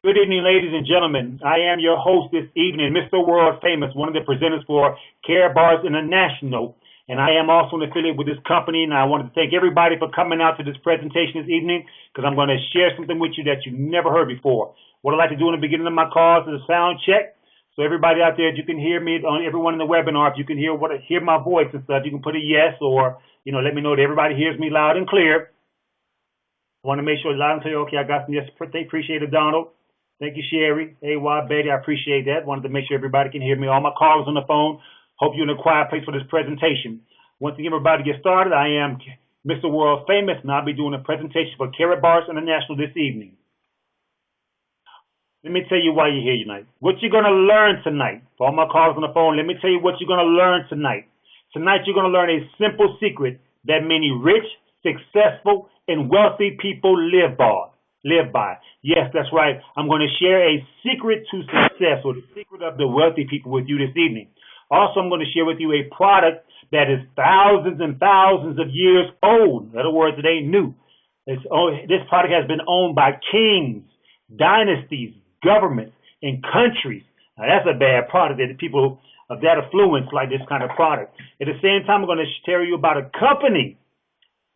Good evening, ladies and gentlemen. I am your host this evening, Mr. World Famous, one of the presenters for Karatbars International, and I am also an affiliate with this company. And I wanted to thank everybody for coming out to this presentation this evening because I'm going to share something with you that you've never heard before. What I like to do in the beginning of my calls is a sound check. So everybody out there, if you can hear me, on everyone in the webinar, if you can hear my voice and stuff, you can put a yes or let me know that everybody hears me loud and clear. I want to make sure loud and clear. Okay, I got some yes. Appreciate it, Donald. Thank you, Sherry. AY, Betty, I appreciate that. Wanted to make sure everybody can hear me. All my callers on the phone. Hope you're in a quiet place for this presentation. Once again, we're about to get started. I am Mr. World Famous, and I'll be doing a presentation for Karatbars International this evening. Let me tell you why you're here tonight. What you're going to learn tonight. For all my callers on the phone, let me tell you what you're going to learn tonight. Tonight, you're going to learn a simple secret that many rich, successful, and wealthy people live by. Yes, that's right. I'm going to share a secret to success, or the secret of the wealthy people, with you this evening. Also, I'm going to share with you a product that is thousands and thousands of years old. In other words, it ain't new. This product has been owned by kings, dynasties, governments, and countries. Now, that's a bad product that people of that affluence like this kind of product. At the same time, I'm going to tell you about a company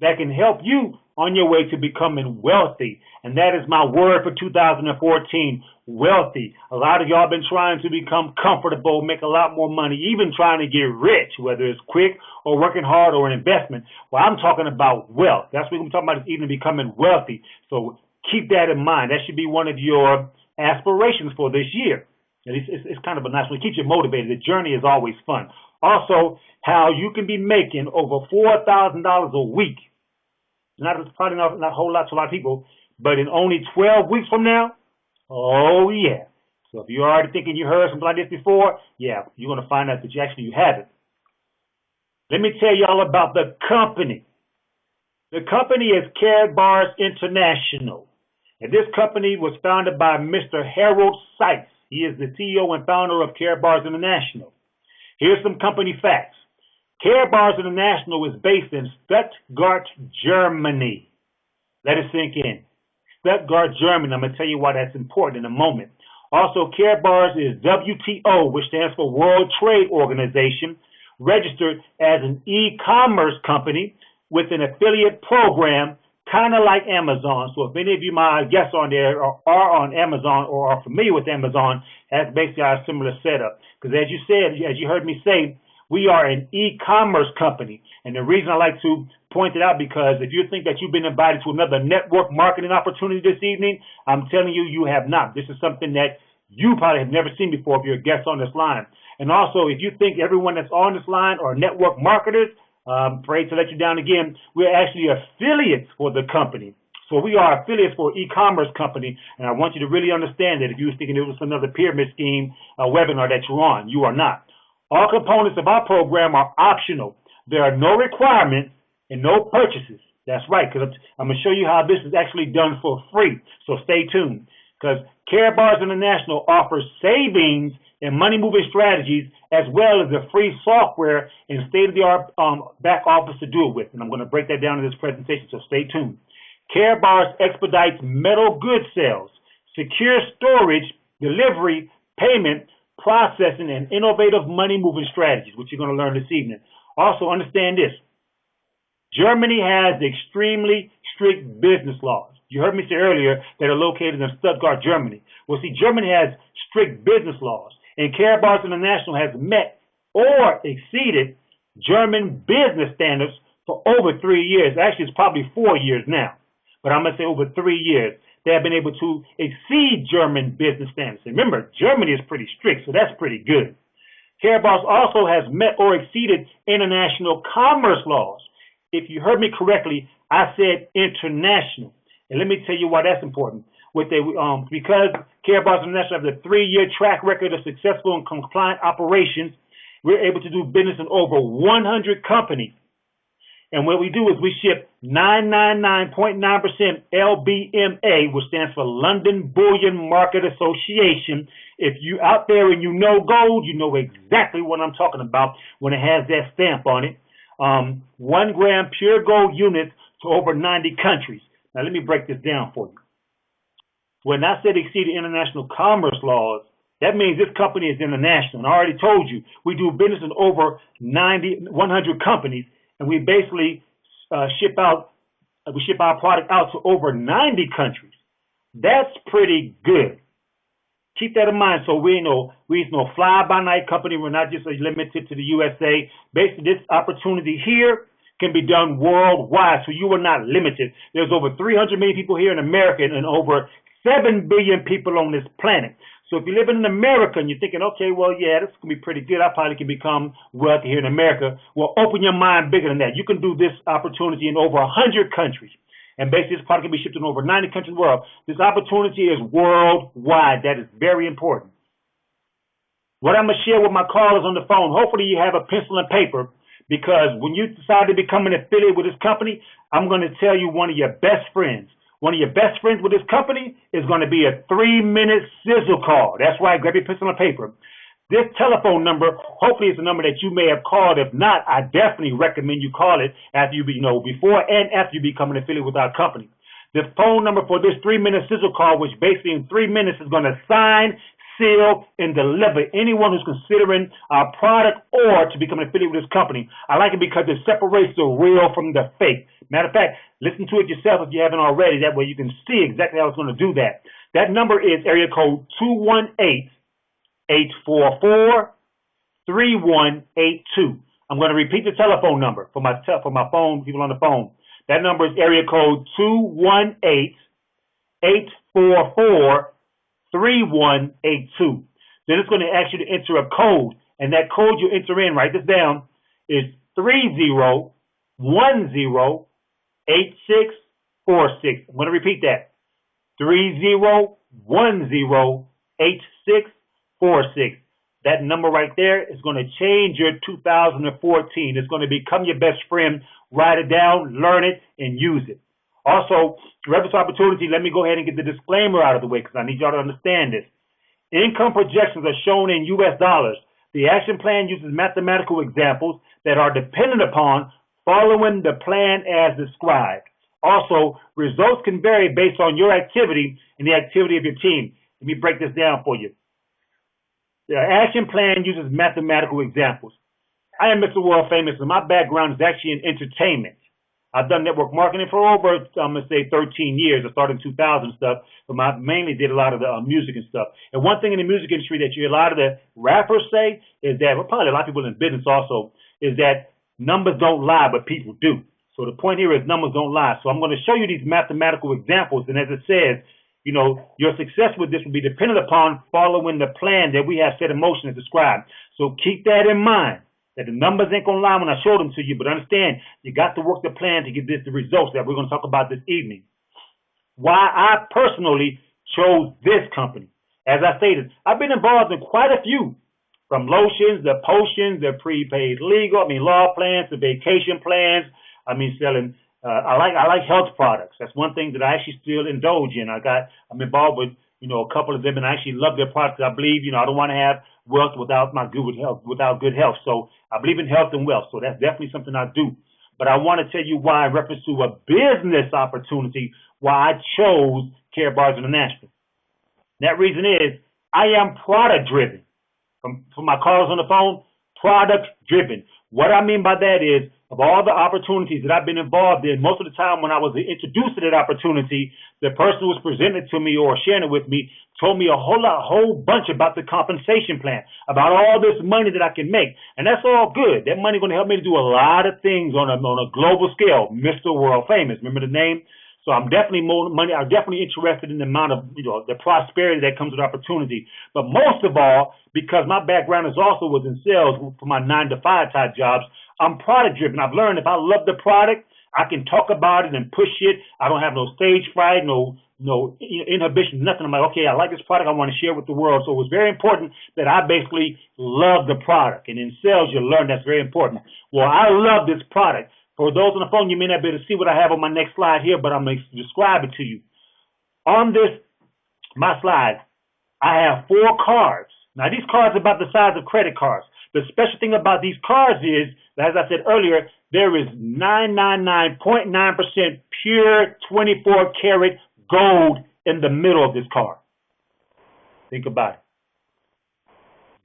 that can help you on your way to becoming wealthy. And that is my word for 2014, wealthy. A lot of y'all been trying to become comfortable, make a lot more money, even trying to get rich, whether it's quick or working hard or an investment. Well, I'm talking about wealth. That's what I'm talking about, is even becoming wealthy. So keep that in mind. That should be one of your aspirations for this year. It's kind of a nice one. It keeps you motivated. The journey is always fun. Also, how you can be making over $4,000 a week. Probably not a whole lot to a lot of people, but in only 12 weeks from now, oh yeah. So if you're already thinking you heard something like this before, yeah, you're going to find out that you have it. Let me tell you all about the company. The company is Karatbars International. And this company was founded by Mr. Harold Sykes. He is the CEO and founder of Karatbars International. Here's some company facts. Karatbars International is based in Stuttgart, Germany. Let it sink in. Stuttgart, Germany. I'm going to tell you why that's important in a moment. Also, Karatbars is WTO, which stands for World Trade Organization, registered as an e-commerce company with an affiliate program, kind of like Amazon. So if any of you, my guests on there, are on Amazon or are familiar with Amazon, that's basically our similar setup. Because as you heard me say, we are an e-commerce company. And the reason I like to point it out, because if you think that you've been invited to another network marketing opportunity this evening, I'm telling you, you have not. This is something that you probably have never seen before if you're a guest on this line. And also, if you think everyone that's on this line are network marketers, I'm afraid to let you down again. We're actually affiliates for the company. So we are affiliates for an e-commerce company. And I want you to really understand that if you were thinking it was another pyramid scheme webinar that you're on, you are not. All components of our program are optional. There are no requirements and no purchases. That's right, because I'm going to show you how this is actually done for free. So stay tuned, because Karatbars International offers savings and money-moving strategies, as well as the free software and state-of-the-art back office to do it with. And I'm going to break that down in this presentation, so stay tuned. Karatbars expedites metal goods sales, secure storage, delivery, payment, processing, and innovative money-moving strategies, which you're going to learn this evening. Also, understand this. Germany has extremely strict business laws. You heard me say earlier that are located in Stuttgart, Germany. Well, see, Germany has strict business laws, and Karatbars International has met or exceeded German business standards for over 3 years. Actually, it's probably 4 years now, but I'm going to say over 3 years. They have been able to exceed German business standards. Remember, Germany is pretty strict, so that's pretty good. Karatbars also has met or exceeded international commerce laws. If you heard me correctly, I said international. And let me tell you why that's important. Because Karatbars International has a 3-year track record of successful and compliant operations, we're able to do business in over 100 companies. And what we do is we ship 999.9% LBMA, which stands for London Bullion Market Association. If you out there and you know gold, you know exactly what I'm talking about when it has that stamp on it. 1 gram pure gold units to over 90 countries. Now let me break this down for you. When I said exceed international commerce laws, that means this company is international. And I already told you, we do business in over 100 companies, and we basically ship our product out to over 90 countries. That's pretty good. Keep that in mind. So we're no fly-by-night company. We're not just limited to the USA. Basically, this opportunity here can be done worldwide, so you are not limited. There's over 300 million people here in America and over 7 billion people on this planet. So if you're living in America and you're thinking, okay, well, yeah, this is going to be pretty good. I probably can become wealthy here in America. Well, open your mind bigger than that. You can do this opportunity in over 100 countries. And basically, this product can be shipped in over 90 countries in the world. This opportunity is worldwide. That is very important. What I'm going to share with my callers on the phone, hopefully you have a pencil and paper, because when you decide to become an affiliate with this company, I'm going to tell you one of your best friends. One of your best friends with this company is going to be a 3-minute sizzle call. That's right. Grab your pencil and paper. This telephone number, hopefully it's a number that you may have called. If not, I definitely recommend you call it after before and after you become an affiliate with our company. The phone number for this 3-minute sizzle call, which basically in 3 minutes is going to sign, seal, and deliver anyone who's considering our product or to become an affiliate with this company. I like it because it separates the real from the fake. Matter of fact, listen to it yourself if you haven't already. That way you can see exactly how it's going to do that. That number is area code 218-844-3182. I'm going to repeat the telephone number for my phone, people on the phone. That number is area code 218-844-3182. Then it's going to ask you to enter a code, and that code you enter in, write this down, is 30108646. I'm going to repeat that. 30108646. That number right there is going to change your 2014. It's going to become your best friend. Write it down, learn it, and use it. Also, reference opportunity, let me go ahead and get the disclaimer out of the way because I need y'all to understand this. Income projections are shown in U.S. dollars. The action plan uses mathematical examples that are dependent upon following the plan as described. Also, results can vary based on your activity and the activity of your team. Let me break this down for you. The action plan uses mathematical examples. I am Mr. World Famous, and my background is actually in entertainment. I've done network marketing for over, I'm going to say 13 years. I started in 2000 stuff, but I mainly did a lot of the music and stuff. And one thing in the music industry that a lot of the rappers say is that, well, probably a lot of people in business also, is that numbers don't lie, but people do. So the point here is numbers don't lie. So I'm going to show you these mathematical examples, and as it says, your success with this will be dependent upon following the plan that we have set in motion as described. So keep that in mind, that the numbers ain't going to lie when I show them to you, but understand, you got to work the plan to get the results that we're going to talk about this evening. Why I personally chose this company. As I stated, I've been involved in quite a few, from lotions, the potions, the prepaid law plans, the vacation plans. Selling. I like health products. That's one thing that I actually still indulge in. I'm involved with, a couple of them, and I actually love their products. I believe, I don't want to have wealth without good health. So I believe in health and wealth. So that's definitely something I do. But I want to tell you why, in reference to a business opportunity, why I chose Karatbars International. That reason is I am product driven. For my callers on the phone, product driven. What I mean by that is, of all the opportunities that I've been involved in, most of the time when I was introduced to that opportunity, the person who was presenting it to me or sharing it with me told me a whole bunch about the compensation plan, about all this money that I can make. And that's all good. That money is going to help me to do a lot of things on a global scale. Mr. World Famous. Remember the name? So I'm definitely interested in the amount of, the prosperity that comes with opportunity. But most of all, because my background is also within sales for my 9-to-5 type jobs, I'm product driven. I've learned if I love the product, I can talk about it and push it. I don't have no stage fright, no inhibitions, nothing. I'm like, okay, I like this product. I want to share with the world. So it was very important that I basically love the product. And in sales, you learn that's very important. Well, I love this product. For those on the phone, you may not be able to see what I have on my next slide here, but I'm going to describe it to you. On my slide, I have 4 cards. Now, these cards are about the size of credit cards. The special thing about these cards is, as I said earlier, there is 999.9% pure 24 karat gold in the middle of this card? Think about it.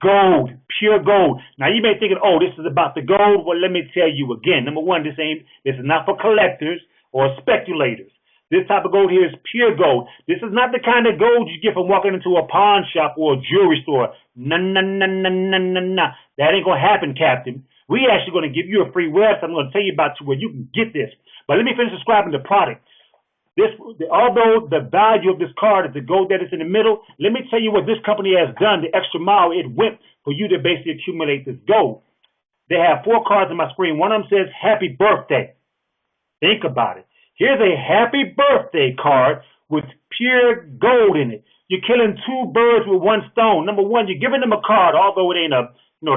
Gold, pure gold. Now you may be thinking, oh, this is about the gold. Well, let me tell you again. Number one, this is not for collectors or speculators. This type of gold here is pure gold. This is not the kind of gold you get from walking into a pawn shop or a jewelry store. No. That ain't gonna happen, Captain. We actually gonna give you a free website. I'm gonna tell you about where you can get this. But let me finish describing the product. Although the value of this card is the gold that is in the middle, let me tell you what this company has done, the extra mile it went for you to basically accumulate this gold. They have 4 cards on my screen. One of them says, happy birthday. Think about it. Here's a happy birthday card with pure gold in it. You're killing 2 birds with 1 stone. Number one, you're giving them a card, although it ain't the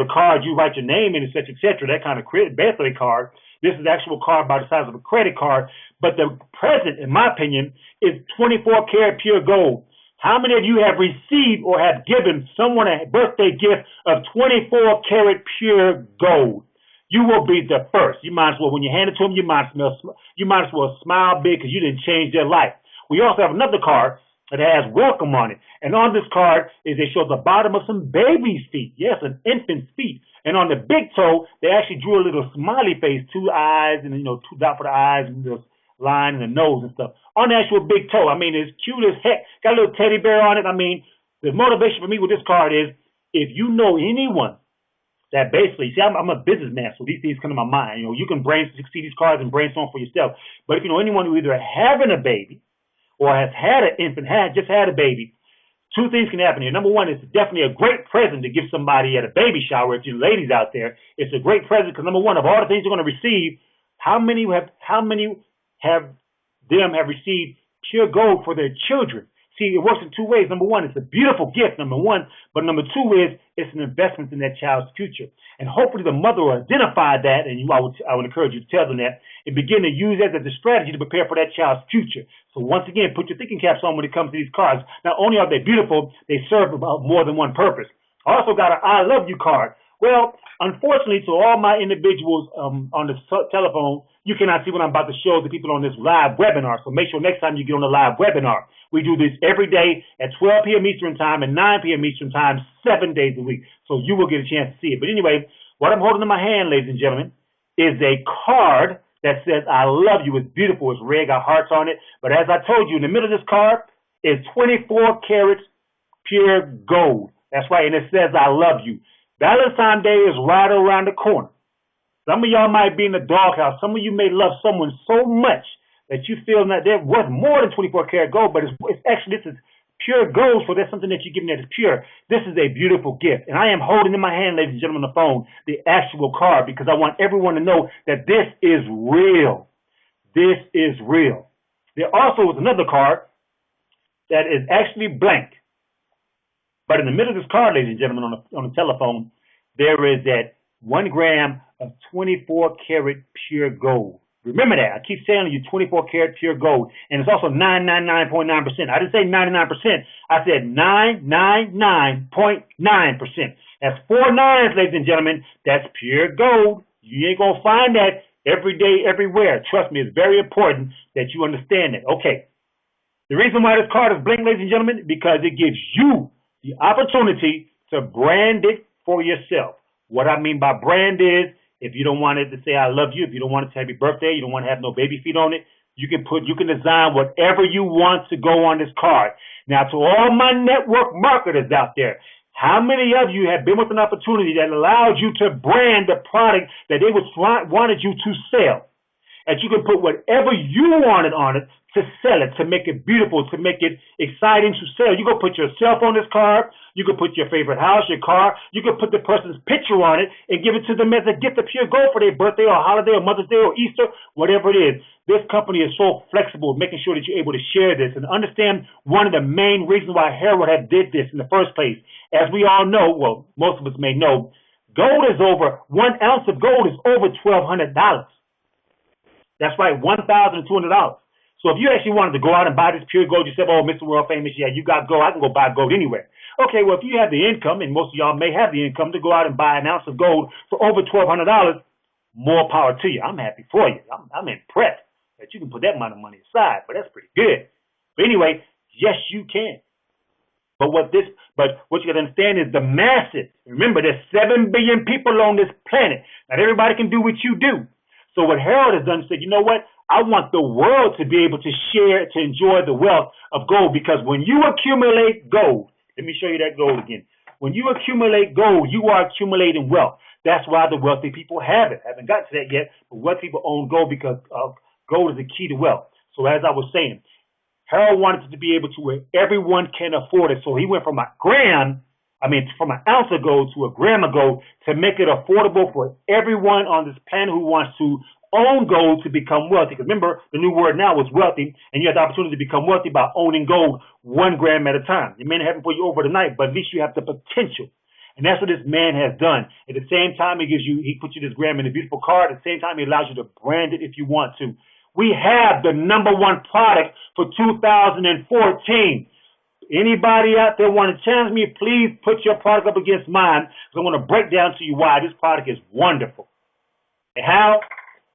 card you write your name in, etc., that kind of birthday card. This is the actual card by the size of a credit card. But the present, in my opinion, is 24 karat pure gold. How many of you have received or have given someone a birthday gift of 24 karat pure gold? You will be the first. You might as well, when you hand it to them, you might as well smile big because you didn't change their life. We also have another card that has welcome on it. And on this card is they show the bottom of some baby's feet. Yes, an infant's feet. And on the big toe, they actually drew a little smiley face, 2 eyes, and 2 dots for the eyes, and this line in the nose and stuff. On the actual big toe, I mean, it's cute as heck. Got a little teddy bear on it. I mean, the motivation for me with this card is, if you know anyone that basically, see, I'm a businessman, so these things come to my mind. You can see these cards and brainstorm for yourself. But if you know anyone who either having a baby or has had an infant, just had a baby, 2 things can happen here. Number one, it's definitely a great present to give somebody at a baby shower. If you ladies out there, it's a great present because number one, of all the things you're going to receive, how many have received pure gold for their children? See, it works in 2 ways. Number one, it's a beautiful gift, number one. But number 2 is it's an investment in that child's future. And hopefully the mother will identify that, and I would encourage you to tell them that, and begin to use that as a strategy to prepare for that child's future. So once again, put your thinking caps on when it comes to these cards. Not only are they beautiful, they serve about more than one purpose. I also got an I love you card. Well, unfortunately, to all my individuals on the telephone, you cannot see what I'm about to show the people on this live webinar. So make sure next time you get on the live webinar, we do this every day at 12 p.m. Eastern Time and 9 p.m. Eastern Time, 7 days a week. So you will get a chance to see it. But anyway, what I'm holding in my hand, ladies and gentlemen, is a card that says, I love you. It's beautiful. It's red, got hearts on it. But as I told you, in the middle of this card is 24 carats pure gold. That's right. And it says, I love you. Valentine's Day is right around the corner. Some of y'all might be in the doghouse. Some of you may love someone so much that you feel that they're worth more than 24 karat gold, but it's actually, this is pure gold, so that's something that you're giving that is pure. This is a beautiful gift. And I am holding in my hand, ladies and gentlemen, on the phone, the actual card, because I want everyone to know that this is real. This is real. There also is another card that is actually blank. But in the middle of this card, ladies and gentlemen, on the telephone, there is that 1 gram of 24 karat pure gold. Remember that. I keep telling you 24 karat pure gold. And it's also 999.9%. I didn't say 99%. I said 999.9%. That's 4 nines, ladies and gentlemen. That's pure gold. You ain't going to find that every day, everywhere. Trust me, it's very important that you understand that. Okay. The reason why this card is blank, ladies and gentlemen, because it gives you the opportunity to brand it for yourself. What I mean by brand is, if you don't want it to say I love you, if you don't want it to happy birthday, you don't want to have no baby feet on it, you can design whatever you want to go on this card. Now, to all my network marketers out there, how many of you have been with an opportunity that allowed you to brand the product that they wanted you to sell? And you can put whatever you wanted on it to sell it, to make it beautiful, to make it exciting to sell. You can put yourself on this card. You can put your favorite house, your car. You can put the person's picture on it and give it to them as a gift of pure gold for their birthday or holiday or Mother's Day or Easter, whatever it is. This company is so flexible, making sure that you're able to share this and understand one of the main reasons why Harold have did this in the first place. As we all know, well, most of us may know, gold is over, 1 ounce of gold is over $1,200. That's right, $1,200. So if you actually wanted to go out and buy this pure gold, you said, oh, Mr. World Famous, yeah, you got gold. I can go buy gold anywhere. Okay, well, if you have the income, and most of y'all may have the income to go out and buy an ounce of gold for over $1,200, more power to you. I'm happy for you. I'm impressed that you can put that amount of money aside, but that's pretty good. But anyway, Yes, you can. But what you got to understand is the masses. Remember, there's 7 billion people on this planet. Not everybody can do what you do. So what Harold has done is said, you know what? I want the world to be able to share, to enjoy the wealth of gold, because when you accumulate gold, let me show you that gold again. When you accumulate gold, you are accumulating wealth. That's why the wealthy people have it. I haven't got to that yet, but wealthy people own gold because gold is the key to wealth. So as I was saying, Harold wanted to be able to where everyone can afford it. So he went from from an ounce of gold to a gram of gold to make it affordable for everyone on this planet who wants to own gold to become wealthy. Because remember, the new word now is wealthy, and you have the opportunity to become wealthy by owning gold 1 gram at a time. It may not happen for you overnight, but at least you have the potential. And that's what this man has done. At the same time, he puts you this gram in a beautiful card. At the same time, he allows you to brand it if you want to. We have the #1 product for 2014. Anybody out there want to challenge me, please put your product up against mine, because I want to break down to you why this product is wonderful. And how?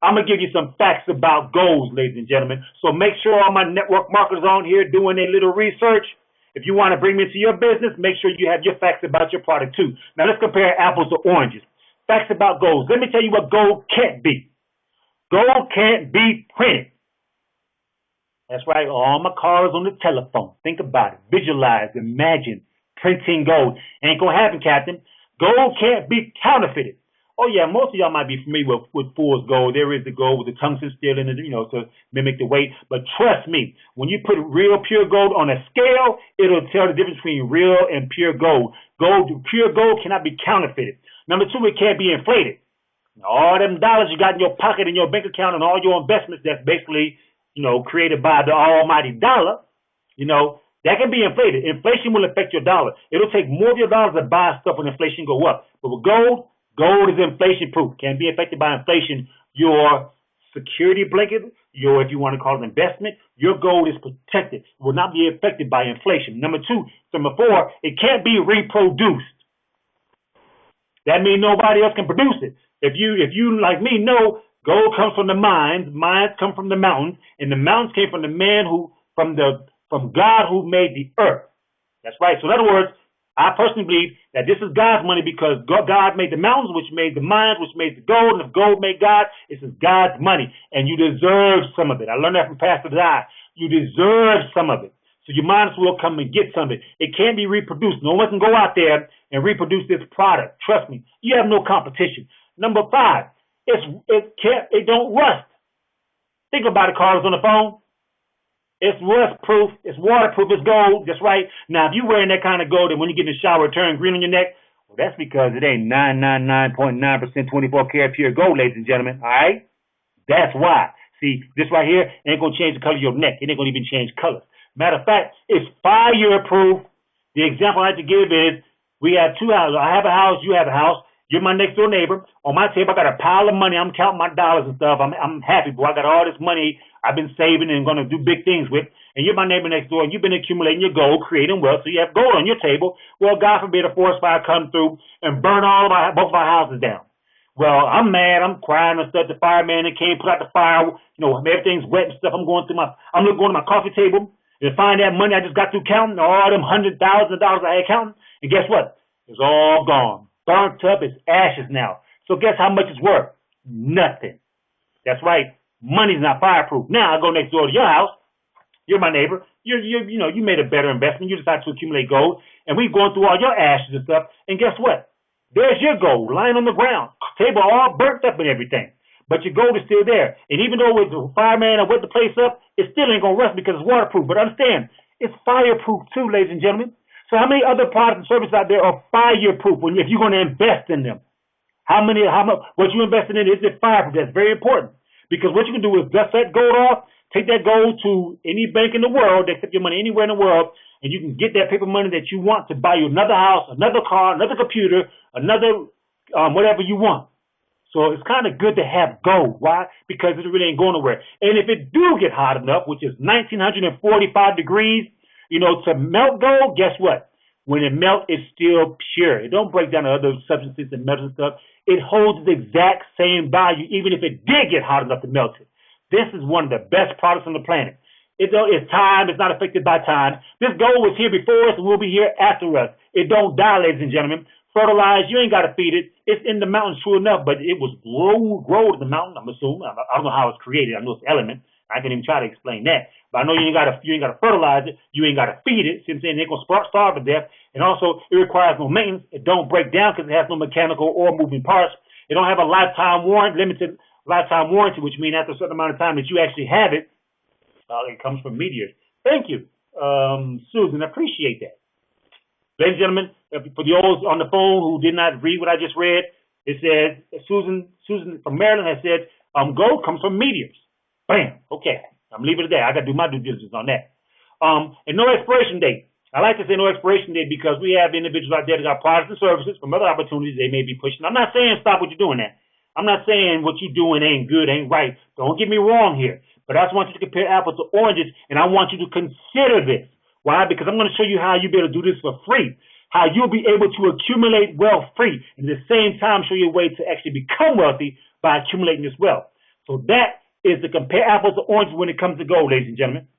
I'm going to give you some facts about gold, ladies and gentlemen. So make sure all my network marketers on here doing their little research. If you want to bring me into your business, make sure you have your facts about your product too. Now let's compare apples to oranges. Facts about gold. Let me tell you what gold can't be. Gold can't be printed. That's right. All my cars on the telephone. Think about it. Visualize. Imagine printing gold. Ain't going to happen, Captain. Gold can't be counterfeited. Oh, yeah, most of y'all might be familiar with fool's gold. There is the gold with the tungsten steel in it, to mimic the weight. But trust me, when you put real pure gold on a scale, it'll tell the difference between real and pure gold. Pure gold cannot be counterfeited. Number 2, it can't be inflated. All them dollars you got in your pocket, in your bank account, and all your investments that's basically, created by the almighty dollar, that can be inflated. Inflation will affect your dollar. It'll take more of your dollars to buy stuff when inflation go up. But with gold is inflation proof. Can't be affected by inflation. Your security blanket, if you want to call it investment, your gold is protected. It will not be affected by inflation. Number 4, it can't be reproduced. That means nobody else can produce it. If you like me know, gold comes from the mines come from the mountains, and the mountains came from the man from God who made the earth. That's right. So in other words, I personally believe that this is God's money because God made the mountains, which made the mines, which made the gold, and if gold made God, this is God's money, and you deserve some of it. I learned that from Pastor Di. You deserve some of it. So you might as well come and get some of it. It can't be reproduced. No one can go out there and reproduce this product. Trust me. You have no competition. Number 5, it don't rust. Think about it, callers on the phone. It's rust proof, it's waterproof, it's gold. That's right. Now, if you're wearing that kind of gold and when you get in the shower, it turns green on your neck, well, that's because it ain't 999.9% 24 karat pure gold, ladies and gentlemen. All right? That's why. See, this right here ain't going to change the color of your neck. It ain't going to even change colors. Matter of fact, it's fireproof. The example I like to give is we have 2 houses. I have a house, you have a house. You're my next door neighbor. On my table, I got a pile of money. I'm counting my dollars and stuff. I'm happy, boy. I got all this money I've been saving and going to do big things with. And you're my neighbor next door, and you've been accumulating your gold, creating wealth. So you have gold on your table. Well, God forbid a forest fire come through and burn both of our houses down. Well, I'm mad. I'm crying and stuff. The fireman that came, put out the fire. Everything's wet and stuff. I'm going to my coffee table and find that money I just got through counting, all them $100,000 I had counting. And guess what? It's all gone. Burnt up, it's ashes now. So guess how much it's worth? Nothing. That's right. Money's not fireproof. Now I go next door to your house. You're my neighbor. You made a better investment. You decided to accumulate gold, and we've gone through all your ashes and stuff. And guess what? There's your gold lying on the ground, table all burnt up and everything. But your gold is still there. And even though it's a fireman and wet the place up, it still ain't gonna rust because it's waterproof. But understand, it's fireproof too, ladies and gentlemen. So how many other products and services out there are fireproof if you're going to invest in them? How much, what you invested in, is it fireproof? That's very important. Because what you can do is dust that gold off, take that gold to any bank in the world, they accept your money anywhere in the world, and you can get that paper money that you want to buy you another house, another car, another computer, another whatever you want. So it's kind of good to have gold. Why? Because it really ain't going nowhere. And if it do get hot enough, which is 1945 degrees, to melt gold, guess what? When it melts, it's still pure. It don't break down to other substances and metals and stuff. It holds the exact same value, even if it did get hot enough to melt it. This is one of the best products on the planet. It's time. It's not affected by time. This gold was here before us and will be here after us. It don't die, ladies and gentlemen. Fertilized, you ain't got to feed it. It's in the mountain, true enough, but it was grow in the mountain, I'm assuming. I don't know how it's created. I know it's element. I can't even try to explain that. But I know you ain't got to fertilize it. You ain't got to feed it. See what I'm saying? They're going to starve to death. And also, it requires no maintenance. It don't break down because it has no mechanical or moving parts. It don't have a limited lifetime warranty, which means after a certain amount of time that you actually have it, it comes from meteors. Thank you, Susan. I appreciate that. Ladies and gentlemen, for the olds on the phone who did not read what I just read, it says, Susan from Maryland has said, gold comes from meteors. Bam. Okay. I'm leaving it there. I got to do my due diligence on that. And no expiration date. I like to say no expiration date because we have individuals out there that got products and services from other opportunities they may be pushing. I'm not saying stop what you're doing that. I'm not saying what you're doing ain't good, ain't right. Don't get me wrong here. But I just want you to compare apples to oranges, and I want you to consider this. Why? Because I'm going to show you how you'll be able to do this for free, how you'll be able to accumulate wealth free, and at the same time show you a way to actually become wealthy by accumulating this wealth. So that is to compare apples to oranges when it comes to gold, ladies and gentlemen.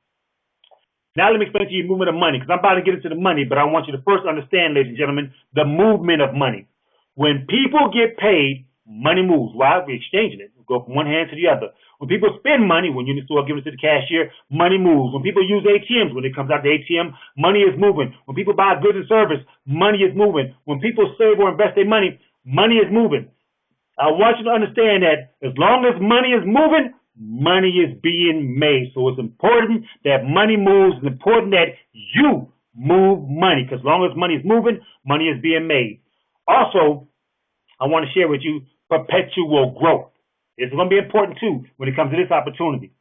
Now let me explain to you movement of money, because I'm about to get into the money, but I want you to first understand, ladies and gentlemen, the movement of money. When people get paid, money moves. Why? We're exchanging it. We go from one hand to the other. When people spend money, when you're in the store giving it to the cashier, money moves. When people use ATMs, when it comes out the ATM, money is moving. When people buy goods and service, money is moving. When people save or invest their money, money is moving. I want you to understand that as long as money is moving, money is being made. So it's important that money moves. It's important that you move money, because as long as money is moving, money is being made. Also, I want to share with you perpetual growth. It's going to be important too when it comes to this opportunity.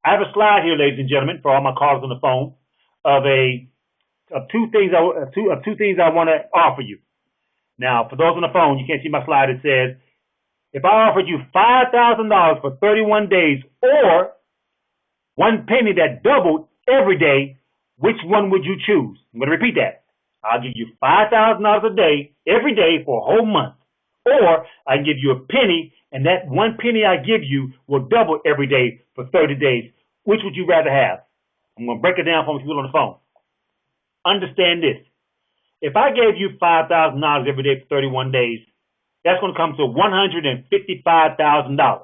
I have a slide here, ladies and gentlemen, for all my callers on the phone, of two things I want to offer you. Now, for those on the phone, you can't see my slide. It says, if I offered you $5,000 for 31 days, or one penny that doubled every day, which one would you choose? I'm going to repeat that. I'll give you $5,000 a day, every day for a whole month. Or I can give you a penny, and that one penny I give you will double every day for 30 days. Which would you rather have? I'm going to break it down for people on the phone. Understand this. If I gave you $5,000 every day for 31 days, that's going to come to $155,000.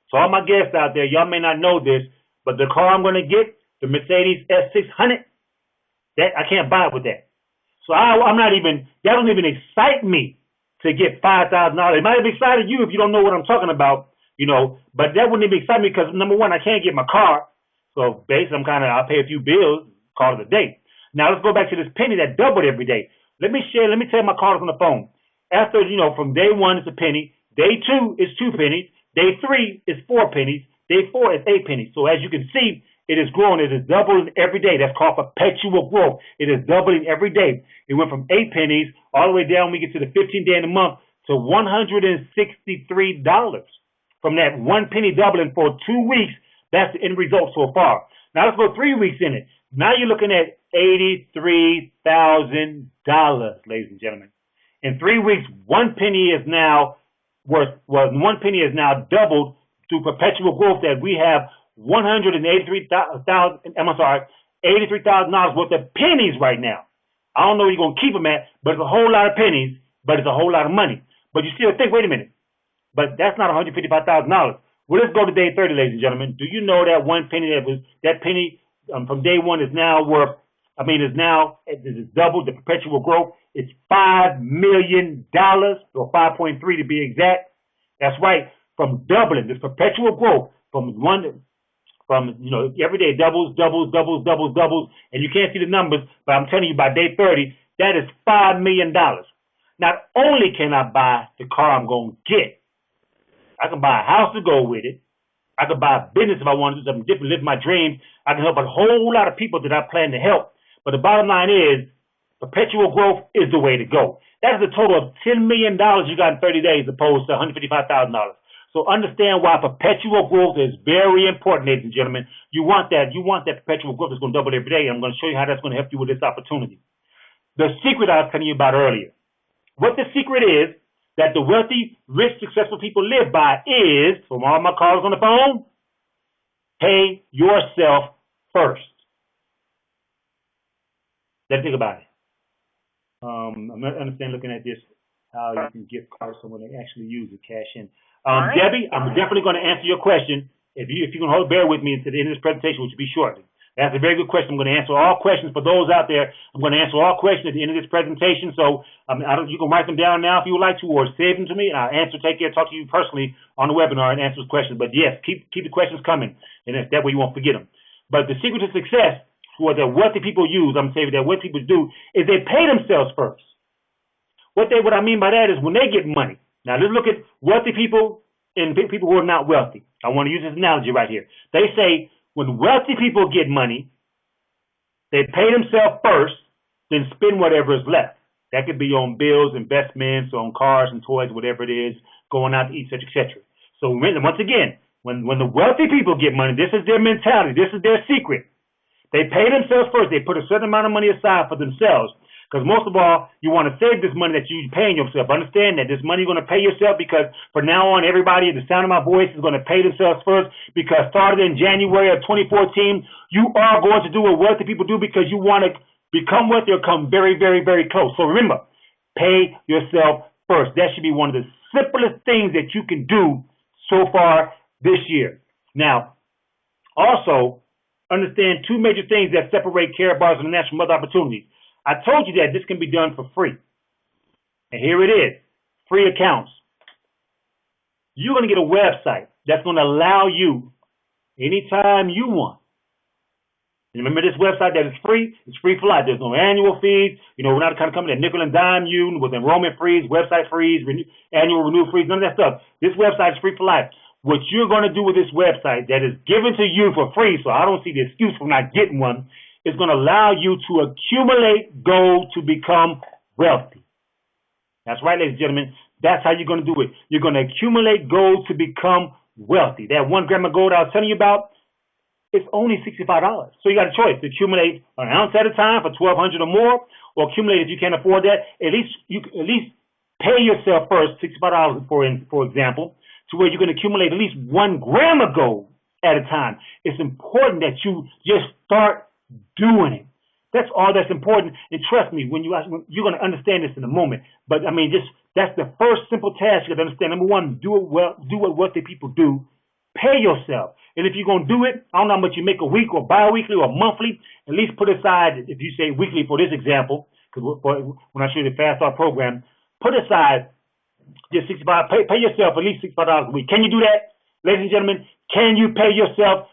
So all my guests out there, y'all may not know this, but the car I'm going to get, the Mercedes S600, that I can't buy it with that. So I'm not even, that don't even excite me to get $5,000. It might have excited you if you don't know what I'm talking about, but that wouldn't even excite me because, number one, I can't get my car. So basically, I'll pay a few bills, call it a day. Now let's go back to this penny that doubled every day. Let me tell my callers on the phone. After, from day one, it's a penny. Day two is 2 pennies. Day 3 is 4 pennies. Day 4 is 8 pennies. So as you can see, it is growing. It is doubling every day. That's called perpetual growth. It is doubling every day. It went from 8 pennies all the way down when we get to the 15th day in the month to $163. From that 1 penny doubling for 2 weeks, that's the end result so far. Now let's go 3 weeks in it. Now you're looking at $83,000, ladies and gentlemen. In 3 weeks, 1 penny is now doubled through perpetual growth that we have $83,000 worth of pennies right now. I don't know where you're going to keep them at, but it's a whole lot of pennies, but it's a whole lot of money. But you still think, wait a minute, but that's not $155,000. Well, let's go to day 30, ladies and gentlemen. Do you know that 1 penny from day one is now doubled, the perpetual growth? It's $5 million, or 5.3 to be exact. That's right. From doubling, this perpetual growth every day doubles, and you can't see the numbers, but I'm telling you by day 30, that is $5 million. Not only can I buy the car I'm going to get, I can buy a house to go with it. I can buy a business if I want to do something different, live my dreams. I can help a whole lot of people that I plan to help. But the bottom line is, perpetual growth is the way to go. That is a total of $10 million you got in 30 days opposed to $155,000. So understand why perpetual growth is very important, ladies and gentlemen. You want that perpetual growth that's going to double every day. And I'm going to show you how that's going to help you with this opportunity. The secret I was telling you about earlier. What the secret is that the wealthy, rich, successful people live by is, from all my callers on the phone, pay yourself first. Let's think about it. I'm not understand looking at this, how you can gift card someone that actually use the cash in. Debbie, I'm definitely going to answer your question. If you can bear with me until the end of this presentation, which will be shortly. That's a very good question. I'm going to answer all questions for those out there. I'm going to answer all questions at the end of this presentation. So you can write them down now if you would like to, or save them to me, and I'll take care, talk to you personally on the webinar and answer those questions. But yes, keep the questions coming, and that way you won't forget them. But the secret to success, what the wealthy people use, I'm saying that what people do is they pay themselves first. What I mean by that is when they get money. Now let's look at wealthy people and people who are not wealthy. I want to use this analogy right here. They say when wealthy people get money, they pay themselves first, then spend whatever is left. That could be on bills, investments, on cars and toys, whatever it is, going out to eat, etc., etc. So once again, when the wealthy people get money, this is their mentality. This is their secret. They pay themselves first. They put a certain amount of money aside for themselves. Because most of all, you want to save this money that you're paying yourself. Understand that this money you're going to pay yourself, because from now on, everybody at the sound of my voice is going to pay themselves first, because started in January of 2014, you are going to do what wealthy people do because you want to become wealthy or come very, very, very close. So remember, pay yourself first. That should be one of the simplest things that you can do so far this year. Now, also, understand two major things that separate Karatbars and the National Mother Opportunities. I told you that this can be done for free. And here it is, free accounts. You're going to get a website that's going to allow you anytime you want. And remember, this website that is free, it's free for life. There's no annual fees. You know, we're not the kind of company that nickel and dime you with enrollment fees, website fees, annual renewal fees, none of that stuff. This website is free for life. What you're going to do with this website that is given to you for free, so I don't see the excuse for not getting one, is going to allow you to accumulate gold to become wealthy. That's right, ladies and gentlemen. That's how you're going to do it. You're going to accumulate gold to become wealthy. That 1 gram of gold I was telling you about, it's only $65. So you got a choice to accumulate an ounce at a time for $1,200 or more, or accumulate, if you can't afford that, at least pay yourself first, $65 for example, to where you can accumulate at least 1 gram of gold at a time. It's important that you just start doing it. That's all that's important. And trust me, when you're going to understand this in a moment. But I mean, that's the first simple task you got to understand. Number one, do what wealthy people do. Pay yourself. And if you're going to do it, I don't know how much you make a week or bi-weekly or monthly, at least put aside, if you say weekly for this example, because when I show you the Fast Start program, put aside just $65. Pay yourself at least $65 a week. Can you do that? Ladies and gentlemen, can you pay yourself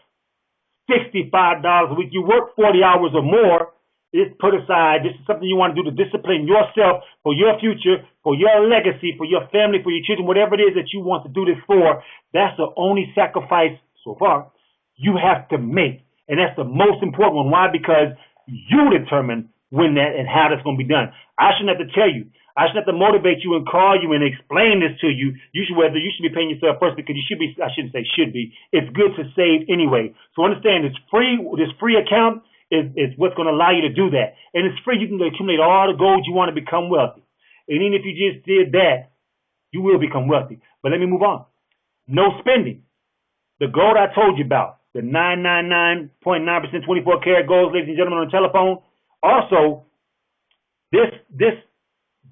$65 a week? You work 40 hours or more. It's put aside. This is something you want to do to discipline yourself for your future, for your legacy, for your family, for your children, whatever it is that you want to do this for. That's the only sacrifice so far you have to make. And that's the most important one. Why? Because you determine when that and how that's going to be done. I shouldn't have to tell you. I shouldn't have to motivate you and call you and explain this to you. You should be paying yourself first, because you should be, I shouldn't say should be. It's good to save anyway. So understand this free account is what's going to allow you to do that. And it's free. You can accumulate all the gold you want to become wealthy. And even if you just did that, you will become wealthy. But let me move on. No spending. The gold I told you about, the 999.9% 24 karat gold, ladies and gentlemen, on the telephone. Also, this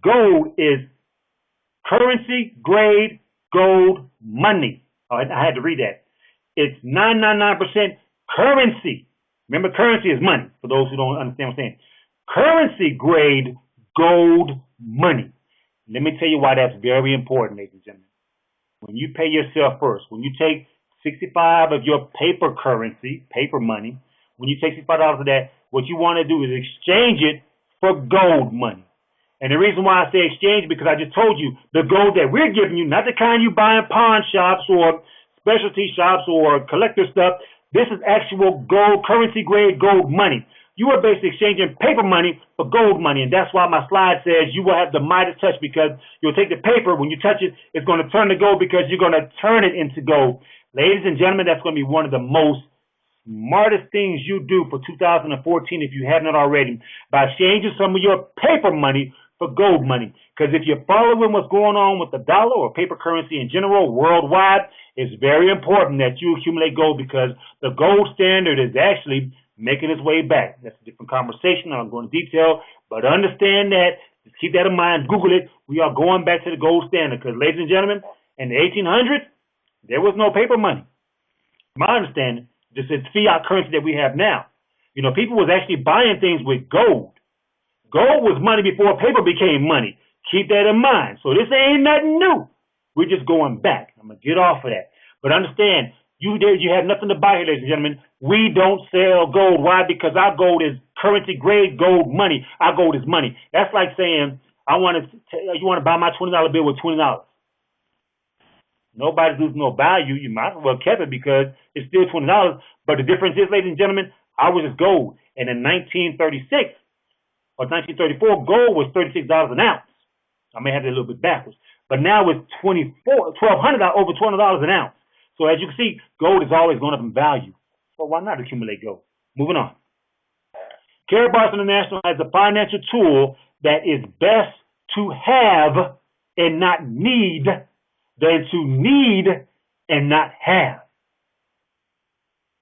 gold is currency grade gold money. Oh, I had to read that. It's 999% currency. Remember, currency is money, for those who don't understand what I'm saying. Currency grade gold money. Let me tell you why that's very important, ladies and gentlemen. When you pay yourself first, when you take 65 of your paper currency, paper money, when you take $65 of that, what you want to do is exchange it for gold money. And the reason why I say exchange, because I just told you the gold that we're giving you, not the kind you buy in pawn shops or specialty shops or collector stuff. This is actual gold, currency grade gold money. You are basically exchanging paper money for gold money. And that's why my slide says you will have the Midas touch, because you'll take the paper. When you touch it, it's going to turn to gold, because you're going to turn it into gold. Ladies and gentlemen, that's going to be one of the most smartest things you do for 2014, if you haven't already, by exchanging some of your paper money for gold money. Because if you're following what's going on with the dollar or paper currency in general worldwide, it's very important that you accumulate gold, because the gold standard is actually making its way back. That's a different conversation. I'm going into detail, but understand that. Just keep that in mind. Google it. We are going back to the gold standard because, ladies and gentlemen, in the 1800s, there was no paper money. My understanding, this is fiat currency that we have now. You know, people was actually buying things with gold. Gold was money before paper became money. Keep that in mind. So this ain't nothing new. We're just going back. I'm going to get off of that. But understand, you have nothing to buy here, ladies and gentlemen. We don't sell gold. Why? Because our gold is currency grade gold money. Our gold is money. That's like saying, you want to buy my $20 bill with $20. Nobody's losing no value. You might as well keep it because it's still $20. But the difference is, ladies and gentlemen, ours is gold. And in 1936 or 1934, gold was $36 an ounce. I may have it a little bit backwards. But now it's $1,200, over $200 an ounce. So as you can see, gold is always going up in value. So why not accumulate gold? Moving on. Karatbars International has a financial tool that is best to have and not need than to need and not have.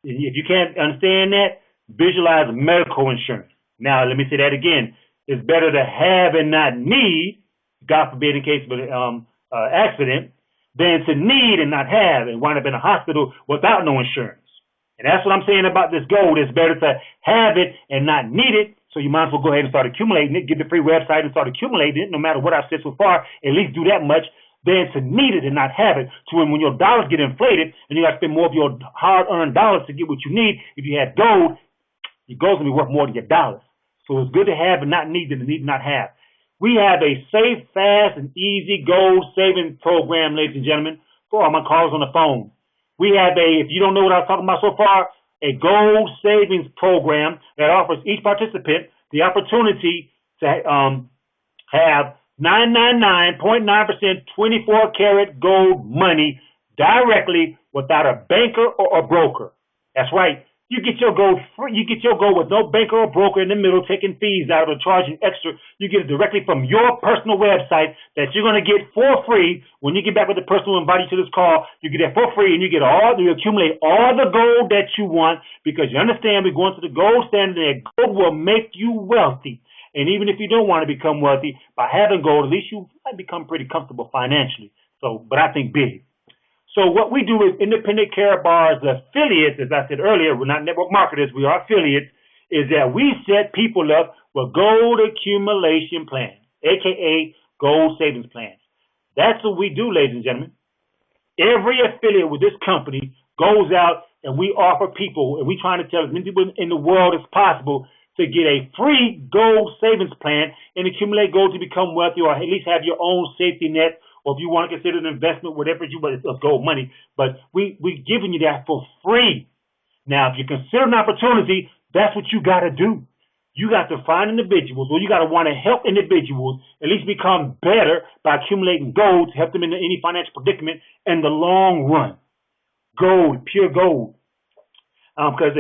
If you can't understand that, visualize medical insurance. Now, let me say that again. It's better to have and not need, God forbid in case of an accident, than to need and not have and wind up in a hospital without no insurance. And that's what I'm saying about this gold. It's better to have it and not need it. So you might as well go ahead and start accumulating it. Get the free website and start accumulating it. No matter what I've said so far, at least do that much. Than to need it and not have it. So when your dollars get inflated and you got to spend more of your hard-earned dollars to get what you need, if you had gold, your gold's going to be worth more than your dollars. So it's good to have and not need than to need and not have. We have a safe, fast, and easy gold saving program, ladies and gentlemen, for all my callers on the phone. We have if you don't know what I was talking about so far, a gold savings program that offers each participant the opportunity to have 999.9% 24-karat gold money directly without a banker or a broker. That's right. You get your gold free. You get your gold with no banker or broker in the middle taking fees out of it, charging extra. You get it directly from your personal website that you're going to get for free. When you get back with the person who invited you to this call, you get that for free and you accumulate all the gold that you want because you understand we're going to the gold standard and gold will make you wealthy. And even if you don't want to become wealthy, by having gold, at least you might become pretty comfortable financially. But I think big. So what we do is independent Karatbars affiliates, as I said earlier, we're not network marketers, we are affiliates, is that we set people up with gold accumulation plans, aka gold savings plans. That's what we do, ladies and gentlemen. Every affiliate with this company goes out and we offer people, and we're trying to tell as many people in the world as possible to get a free gold savings plan and accumulate gold to become wealthy or at least have your own safety net, or if you want to consider an investment, whatever you want, it's gold money. But we're giving you that for free. Now, if you consider an opportunity, that's what you got to do. You got to find individuals, or you got to want to help individuals at least become better by accumulating gold to help them in any financial predicament in the long run. Gold, pure gold. Because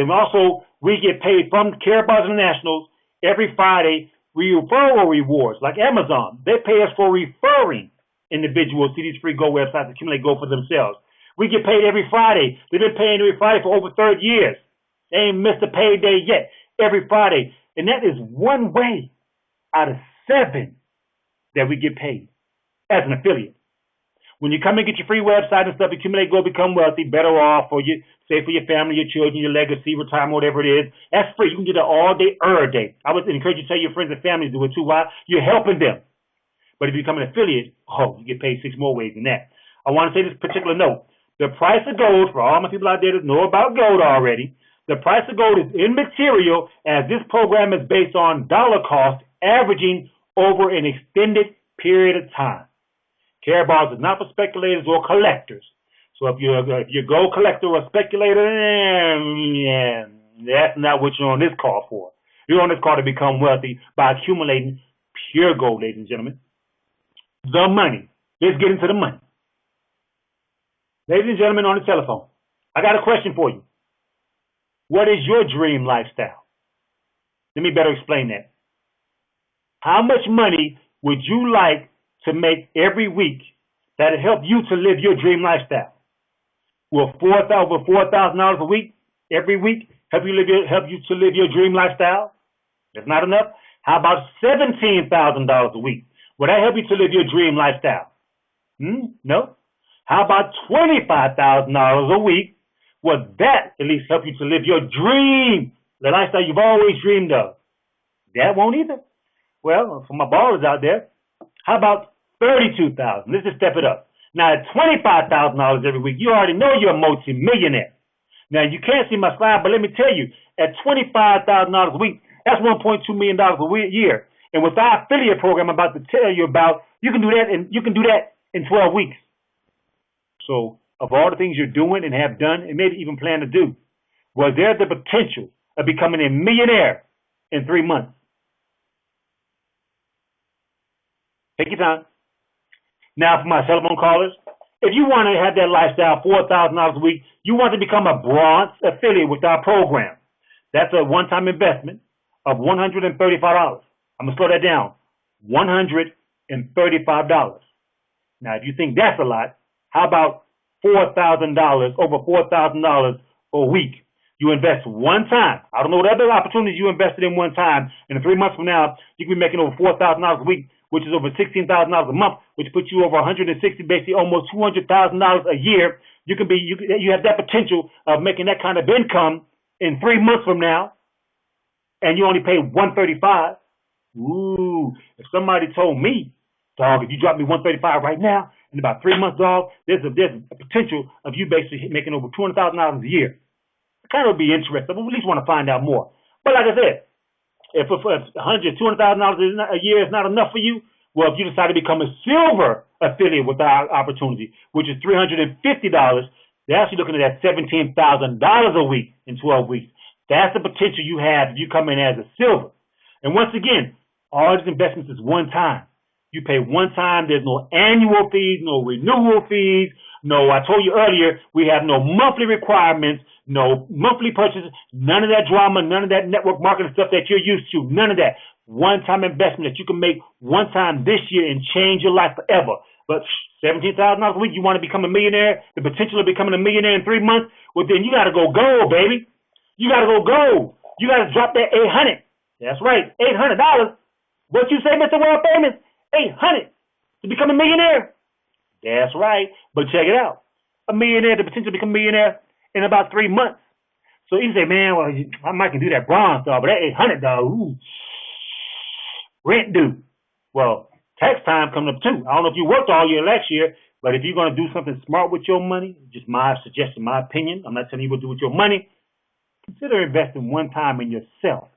we get paid from Karatbars International every Friday referral rewards, like Amazon. They pay us for referring individuals to these free gold websites to accumulate gold for themselves. We get paid every Friday. They've been paying every Friday for over 30 years. They ain't missed a payday yet. Every Friday. And that is one way out of 7 that we get paid as an affiliate. When you come and get your free website and stuff, accumulate gold, become wealthy, better off for you, say for your family, your children, your legacy, retirement, whatever it is. That's free. You can get it all day, every day. I would encourage you to tell your friends and family to do it too. Why? You're helping them. But if you become an affiliate, you get paid 6 more ways than that. I want to say this particular note. The price of gold, for all my people out there that know about gold already, the price of gold is immaterial as this program is based on dollar cost averaging over an extended period of time. Karatbars is not for speculators or collectors. So if you're a gold collector or a speculator, that's not what you're on this call for. You're on this call to become wealthy by accumulating pure gold, ladies and gentlemen. The money. Let's get into the money. Ladies and gentlemen on the telephone, I got a question for you. What is your dream lifestyle? Let me better explain that. How much money would you like to make every week that'll help you to live your dream lifestyle? Will over $4,000 a week, every week, help you to live your dream lifestyle? That's not enough. How about $17,000 a week? Will that help you to live your dream lifestyle? No. How about $25,000 a week? Will that at least help you to live your dream, the lifestyle you've always dreamed of? That won't either. Well, for my ballers out there, how about $32,000? Let's just step it up. Now, at $25,000 every week, you already know you're a multi-millionaire. Now, you can't see my slide, but let me tell you, at $25,000 a week, that's $1.2 million a year. And with our affiliate program I'm about to tell you about, you can do that in 12 weeks. So, of all the things you're doing and have done and maybe even plan to do, was there the potential of becoming a millionaire in 3 months? Take your time. Now, for my telephone callers, if you want to have that lifestyle, $4,000 a week, you want to become a bronze affiliate with our program. That's a one-time investment of $135. I'm going to slow that down. $135. Now, if you think that's a lot, how about $4,000, over $4,000 a week? You invest one time. I don't know what other opportunities you invested in one time. And in 3 months from now, you can be making over $4,000 a week, which is over $16,000 a month, which puts you over 160, basically almost $200,000 a year. You have that potential of making that kind of income in 3 months from now, and you only pay $135. Ooh, if somebody told me, dog, if you drop me $135 right now, in about 3 months, dog, there's a potential of you basically making over $200,000 a year. I kind of would be interested. I at least want to find out more. But like I said, if $200,000 a year is not enough for you, well, if you decide to become a silver affiliate with our opportunity, which is $350, they're actually looking at that $17,000 a week in 12 weeks. That's the potential you have if you come in as a silver. And once again, all these investments is one time. You pay one time. There's no annual fees, no renewal fees. No, I told you earlier, we have no monthly requirements, no monthly purchases, none of that drama, none of that network marketing stuff that you're used to, none of that. One-time investment that you can make one time this year and change your life forever. But $17,000 a week, you want to become a millionaire, the potential of becoming a millionaire in 3 months, well, then you got to go gold, baby. You got to go gold. You got to drop that $800. That's right, $800. What you say, Mr. World Famous? $800 to become a millionaire. That's right. But check it out. A millionaire, the potential to become a millionaire in about 3 months. So you say, man, well, I might can do that bronze, dog, but that $800, ooh, rent due. Well, tax time coming up too. I don't know if you worked all year last year, but if you're going to do something smart with your money, just my suggestion, my opinion, I'm not telling you what to do with your money, consider investing one time in yourself.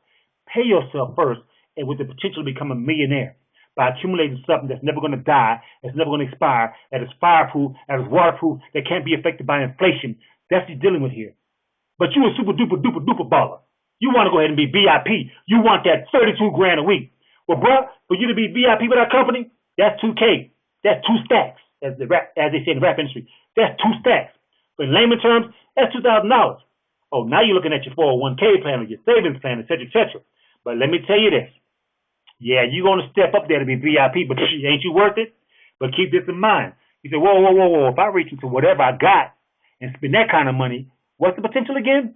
Pay yourself first, and with the potential to become a millionaire by accumulating something that's never going to die, that's never going to expire, that is fireproof, that is waterproof, that can't be affected by inflation. That's what you're dealing with here. But you a super duper duper duper baller. You want to go ahead and be VIP. You want that 32 grand a week. Well, bro, for you to be VIP with our company, that's 2K. That's 2 stacks, as they say in the rap industry. That's 2 stacks. But in layman terms, that's $2,000. Oh, now you're looking at your 401k plan or your savings plan, et cetera, et cetera. But let me tell you this. Yeah, you're going to step up there to be VIP, but ain't you worth it? But keep this in mind. You say, whoa, whoa, whoa, whoa. If I reach into whatever I got and spend that kind of money, what's the potential again?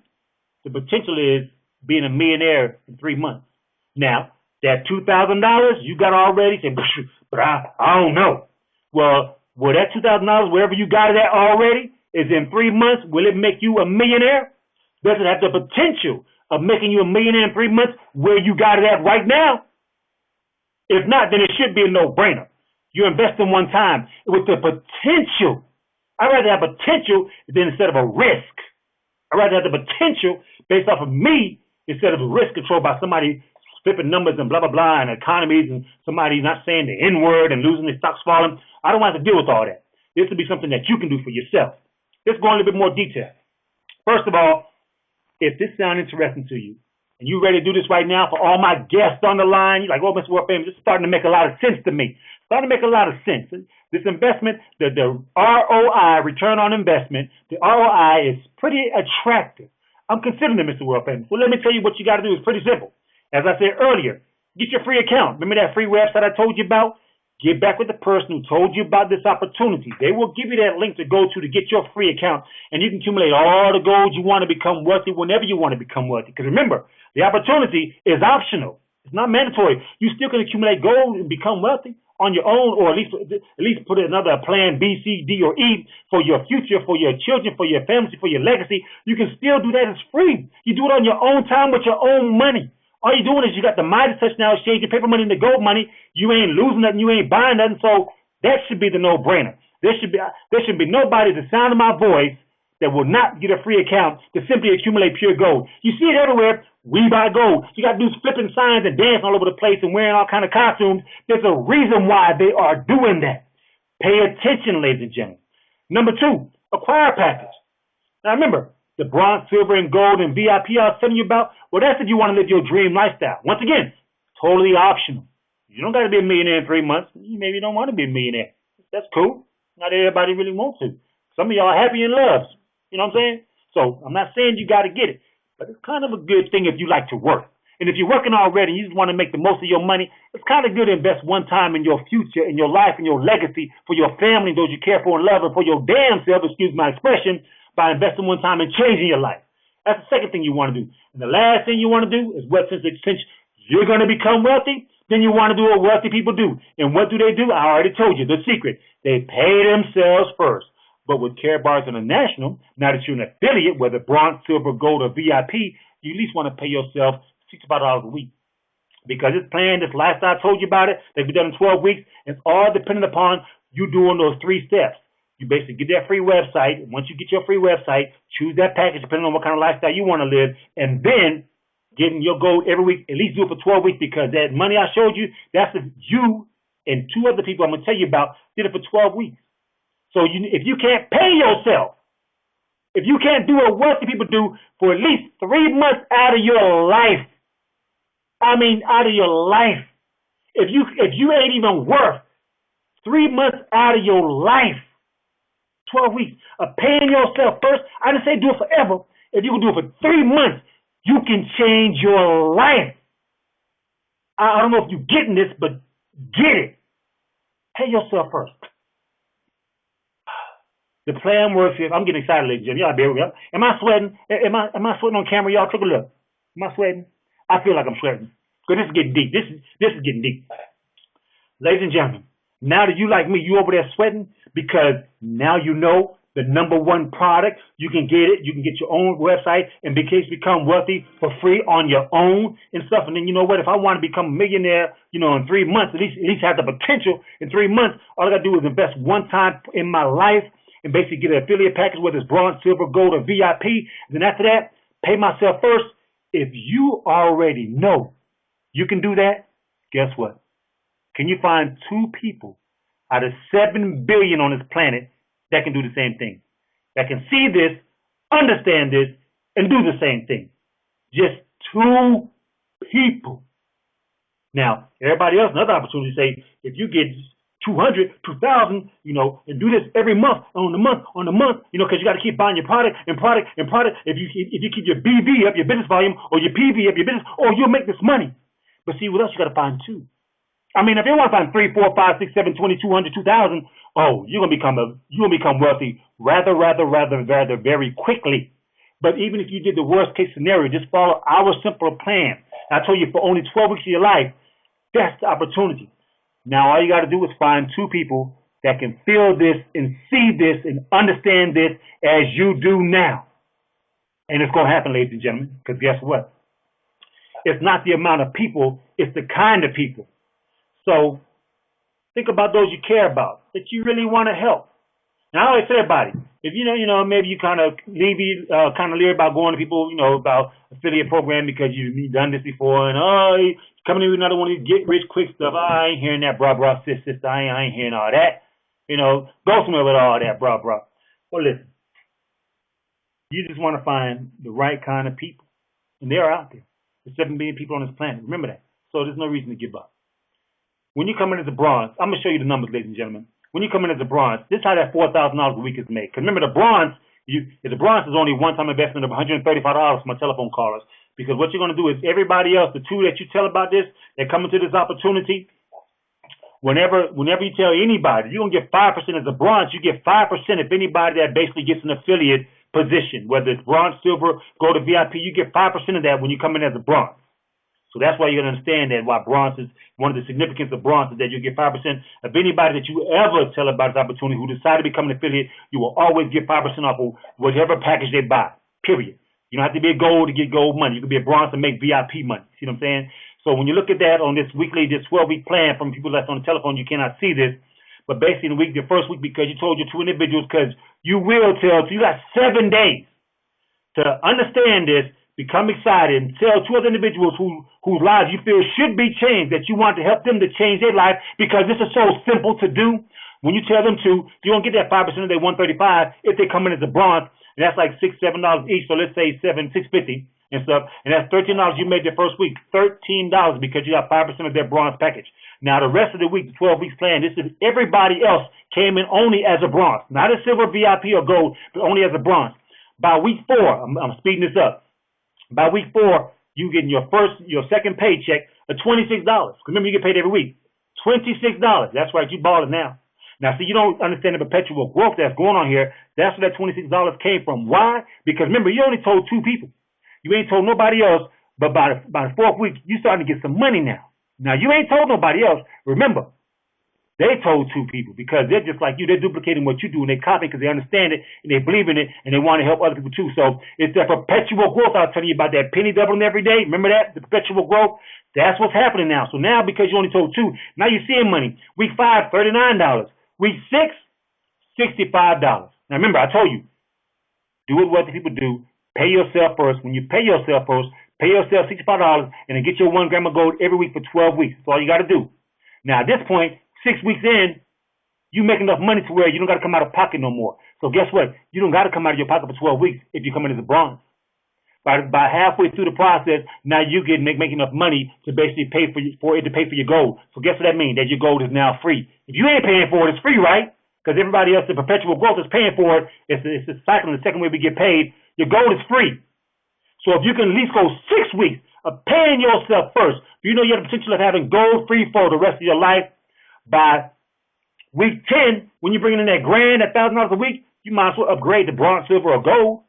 The potential is being a millionaire in 3 months. Now, that $2,000 you got already, say, but I don't know. Well, that $2,000, wherever you got it at already, is in 3 months, will it make you a millionaire? Does it have the potential of making you a millionaire in 3 months where you got it at right now? If not, then it should be a no-brainer. You invest in one time with the potential. I'd rather have potential than instead of a risk. I'd rather have the potential based off of me instead of a risk controlled by somebody flipping numbers and blah, blah, blah, and economies and somebody not saying the N-word and losing their stocks falling. I don't want to deal with all that. This will be something that you can do for yourself. Let's go in a little bit more detail. First of all, if this sounds interesting to you, and you ready to do this right now for all my guests on the line, you're like, oh, Mr. World Famous, this is starting to make a lot of sense to me. Starting to make a lot of sense. This investment, the ROI, return on investment, the ROI is pretty attractive. I'm considering it, Mr. World Famous. Well, let me tell you what you got to do. It's pretty simple. As I said earlier, get your free account. Remember that free website I told you about? get back with the person who told you about this opportunity. They will give you that link to go to get your free account, and you can accumulate all the gold you want to become wealthy whenever you want to become wealthy. Because remember, the opportunity is optional. It's not mandatory. You still can accumulate gold and become wealthy on your own, or at least put another plan B, C, D, or E for your future, for your children, for your family, for your legacy. You can still do that. It's free. You do it on your own time with your own money. All you're doing is you got the Midas touch now, exchange your paper money into gold money. You ain't losing nothing. You ain't buying nothing. So that should be the no-brainer. There should be nobody at the sound of my voice that will not get a free account to simply accumulate pure gold. You see it everywhere. We buy gold. You got dudes flipping signs and dancing all over the place and wearing all kind of costumes. There's a reason why they are doing that. Pay attention, ladies and gentlemen. Number 2, acquire a package. Now remember, the bronze, silver, and gold and VIP I was telling you about, well, that's if you want to live your dream lifestyle. Once again, totally optional. You don't got to be a millionaire in 3 months. You maybe don't want to be a millionaire. That's cool. Not everybody really wants to. Some of y'all are happy in love. You know what I'm saying? So I'm not saying you got to get it, but it's kind of a good thing if you like to work. And if you're working already and you just want to make the most of your money, it's kind of good to invest one time in your future, in your life, in your legacy, for your family, those you care for and love, and for your damn self, excuse my expression, by investing one time and changing your life. That's the second thing you want to do. And the last thing you want to do is since you're going to become wealthy, then you want to do what wealthy people do. And what do? I already told you the secret. They pay themselves first. But with Karatbars International, now that you're an affiliate, whether bronze, silver, gold, or VIP, you at least want to pay yourself $65 a week. Because this plan, this lifestyle, I told you about it, they've been done in 12 weeks. It's all dependent upon you doing those 3 steps. You basically get that free website. Once you get your free website, choose that package depending on what kind of lifestyle you want to live, and then getting your gold every week. At least do it for 12 weeks, because that money I showed you, that's if you and 2 other people I'm going to tell you about did it for 12 weeks. So if you can't pay yourself, if you can't do what wealthy people do for at least 3 months out of your life, out of your life, if you ain't even worth 3 months out of your life, 12 weeks of paying yourself first, I didn't say do it forever. If you can do it for 3 months, you can change your life. I don't know if you're getting this, but get it. Pay yourself first. The plan works. I'm getting excited, ladies and gentlemen. Y'all bear with me. Am I sweating? Am I sweating on camera? Y'all take a look. Am I sweating? I feel like I'm sweating. Because this is getting deep. This is getting deep. Ladies and gentlemen, now that you like me, you over there sweating because now you know the #1 product. You can get it. You can get your own website and become wealthy for free on your own and stuff. And then you know what? If I want to become a millionaire, in 3 months, at least have the potential in 3 months, all I got to do is invest one time in my life and basically get an affiliate package, whether it's bronze, silver, gold, or VIP. And then after that, pay myself first. If you already know you can do that, guess what? Can you find 2 people out of 7 billion on this planet that can do the same thing? That can see this, understand this, and do the same thing. Just 2 people. Now, everybody else, another opportunity to say, if you get 200, 2,000, and do this every month, on the month, because you got to keep buying your product and product and product. If you keep your BV up, your business volume, or your PV up, your business, you'll make this money. But see, what else you got to find 2? If you want to find 3, 4, 5, 6, 7, 20, 200, 2,000, you're gonna become wealthy rather very quickly. But even if you did the worst case scenario, just follow our simple plan. I told you for only 12 weeks of your life, that's the opportunity. Now, all you got to do is find 2 people that can feel this and see this and understand this as you do now. And it's going to happen, ladies and gentlemen, because guess what? It's not the amount of people, it's the kind of people. So think about those you care about, that you really want to help. Now, I always say everybody, if maybe you kind of leery about going to people, about affiliate program because you've done this before, and coming in with another one of these get rich quick stuff. I ain't hearing that, brah, sister. I ain't hearing all that. Go somewhere with all that, brah. Well, listen, you just want to find the right kind of people, and they're out there. There's 7 billion people on this planet. Remember that. So there's no reason to give up. When you come in as a bronze, I'm gonna show you the numbers, ladies and gentlemen. When you come in as a bronze, this is how that $4,000 a week is made. Because remember, the bronze is only one-time investment of $135 for my telephone callers. Because what you're going to do is everybody else, the 2 that you tell about this, they're coming to this opportunity, whenever you tell anybody, you're going to get 5% as a bronze, you get 5% if anybody that basically gets an affiliate position, whether it's bronze, silver, gold, or VIP, you get 5% of that when you come in as a bronze. So that's why you're going to understand that why bronze is one of the significance of bronze is that you get 5% of anybody that you ever tell about this opportunity who decide to become an affiliate. You will always get 5% off of whatever package they buy, period. You don't have to be a gold to get gold money. You can be a bronze to make VIP money. See what I'm saying? So when you look at that on this 12-week plan from people that's on the telephone, you cannot see this. But basically the first week, because you told your two individuals, because you will tell, so you got 7 days to understand this, become excited, and tell two other individuals whose lives you feel should be changed, that you want to help them to change their life, because this is so simple to do. When you tell them to, you don't get that 5% of their $135 if they come in as a bronze, and that's like $6, $7 each. So let's say $650 and stuff, and that's $13 you made the first week, $13 because you got 5% of their bronze package. Now the rest of the week, the 12 weeks plan, this is everybody else came in only as a bronze, not a silver, VIP, or gold, but only as a bronze. By week 4, I'm speeding this up. By week 4, you get your second paycheck of $26. Remember, you get paid every week. $26. That's right, you balling now. Now, see, you don't understand the perpetual growth that's going on here. That's where that $26 came from. Why? Because remember, you only told 2 people. You ain't told nobody else. But by the 4th week, you starting to get some money now. Now, you ain't told nobody else. Remember, they told 2 people because they're just like you. They're duplicating what you do, and they copy because they understand it, and they believe in it, and they want to help other people too. So it's that perpetual growth I was telling you about, that penny doubling every day. Remember that? The perpetual growth? That's what's happening now. So now because you only told 2, now you're seeing money. Week 5, $39. Week 6, $65. Now remember, I told you, do what the people do. Pay yourself first. When you pay yourself first, pay yourself $65 and then get your 1 gram of gold every week for 12 weeks. That's all you got to do. Now at this point, 6 weeks in, you make enough money to where you don't got to come out of pocket no more. So guess what? You don't got to come out of your pocket for 12 weeks if you come in as a bronze. By halfway through the process, now you get make enough money to basically pay for it to pay for your gold. So guess what that means? That your gold is now free. If you ain't paying for it, it's free, right? Because everybody else in perpetual growth is paying for it. It's a cycle. The second way we get paid, your gold is free. So if you can at least go 6 weeks of paying yourself first, you know you have the potential of having gold free for the rest of your life. By week 10, when you're bringing in that grand, that $1,000 a week, you might as well upgrade to bronze, silver, or gold.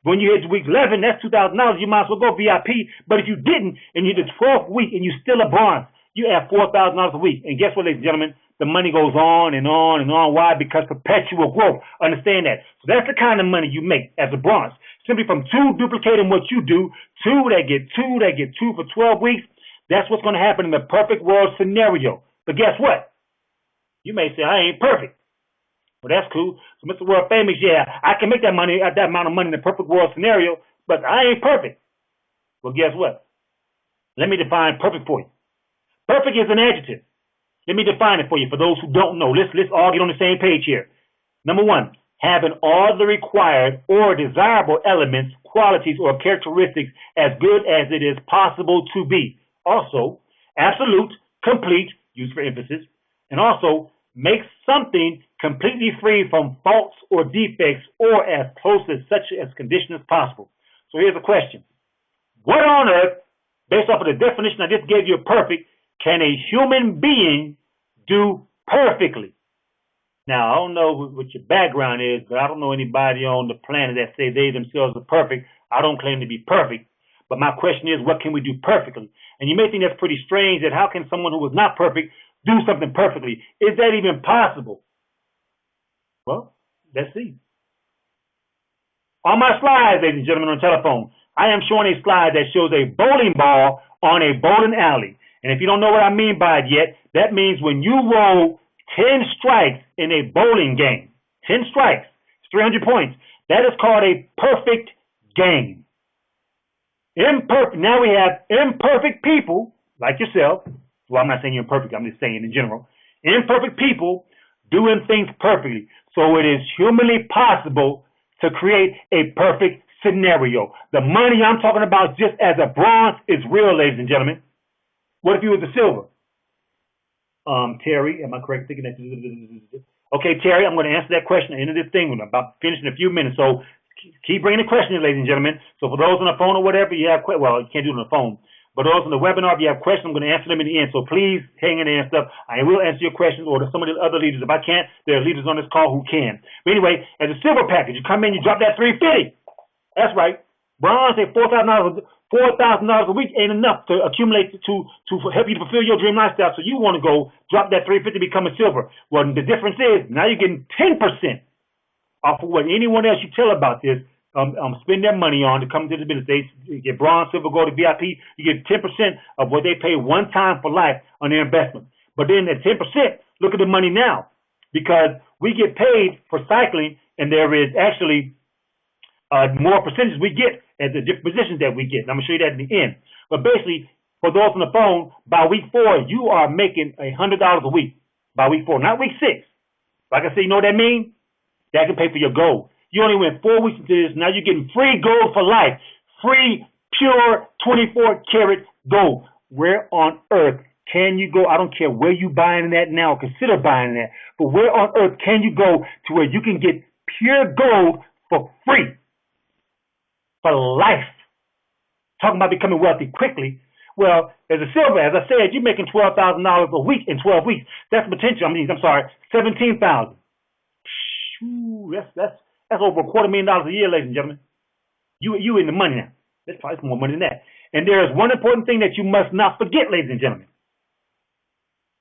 When you hit week 11, that's $2,000. You might as well go VIP. But if you didn't, and you're the 12th week, and you're still a bronze, you have $4,000 a week. And guess what, ladies and gentlemen? The money goes on and on and on. Why? Because perpetual growth. Understand that. So that's the kind of money you make as a bronze. Simply from 2 duplicating what you do, 2 that get 2 for 12 weeks. That's what's going to happen in the perfect world scenario. But guess what? You may say, I ain't perfect. Well, that's cool. So, Mr. World Famous, yeah, I can make that money, that amount of money in the perfect world scenario, but I ain't perfect. Well, guess what? Let me define perfect for you. Perfect is an adjective. Let me define it for you. For those who don't know, let's all get on the same page here. Number 1, having all the required or desirable elements, qualities, or characteristics as good as it is possible to be. Also, absolute, complete, used for emphasis, and also make something completely free from faults or defects or as close to such as condition as possible. So here's a question. What on earth, based off of the definition I just gave you of perfect, can a human being do perfectly? Now, I don't know what your background is, but I don't know anybody on the planet that say they themselves are perfect. I don't claim to be perfect. But my question is, what can we do perfectly? And you may think that's pretty strange, that how can someone who is not perfect do something perfectly? Is that even possible? Well, let's see. On my slides, ladies and gentlemen, on telephone, I am showing a slide that shows a bowling ball on a bowling alley. And if you don't know what I mean by it yet, that means when you roll 10 strikes in a bowling game, 10 strikes, it's 300 points. That is called a perfect game. Now we have imperfect people like yourself. Well, I'm not saying you're perfect. I'm just saying in general. Imperfect people doing things perfectly. So it is humanly possible to create a perfect scenario. The money I'm talking about just as a bronze is real, ladies and gentlemen. What if you was a silver? Terry, am I correct thinking that? Okay, Terry, I'm going to answer that question at the end of this thing. I'm about to finish in a few minutes. So keep bringing the questions, ladies and gentlemen. So for those on the phone or whatever, you have, well, you can't do it on the phone. But also in the webinar, if you have questions, I'm going to answer them in the end. So please hang in there and stuff. I will answer your questions or some of the other leaders. If I can't, there are leaders on this call who can. But anyway, as a silver package, you come in, you drop that $350. That's right. Bronze at $4,000 a week ain't enough to accumulate to help you to fulfill your dream lifestyle. So you want to go drop that $350, become a silver. Well, the difference is now you're getting 10% off of what anyone else you tell about this spend their money on to come to the business. They get bronze, silver, gold, VIP. You get 10% of what they pay one time for life on their investment. But then at 10%, look at the money now, because we get paid for cycling, and there is actually more percentages we get at the different positions that we get. And I'm going to show you that in the end. But basically, for those on the phone, by week 4, you are making $100 a week by week 4, not week 6. Like I said, you know what that means? That can pay for your gold. You only went 4 weeks into this. Now you're getting free gold for life. Free, pure, 24-karat gold. Where on earth can you go? I don't care where you buying that now. Consider buying that. But where on earth can you go to where you can get pure gold for free? For life. Talking about becoming wealthy quickly. Well, as a silver, as I said, you're making $12,000 a week in 12 weeks. That's potential. $17,000. That's over $250,000 a year, ladies and gentlemen. You in the money now. That's probably more money than that. And there is one important thing that you must not forget, ladies and gentlemen.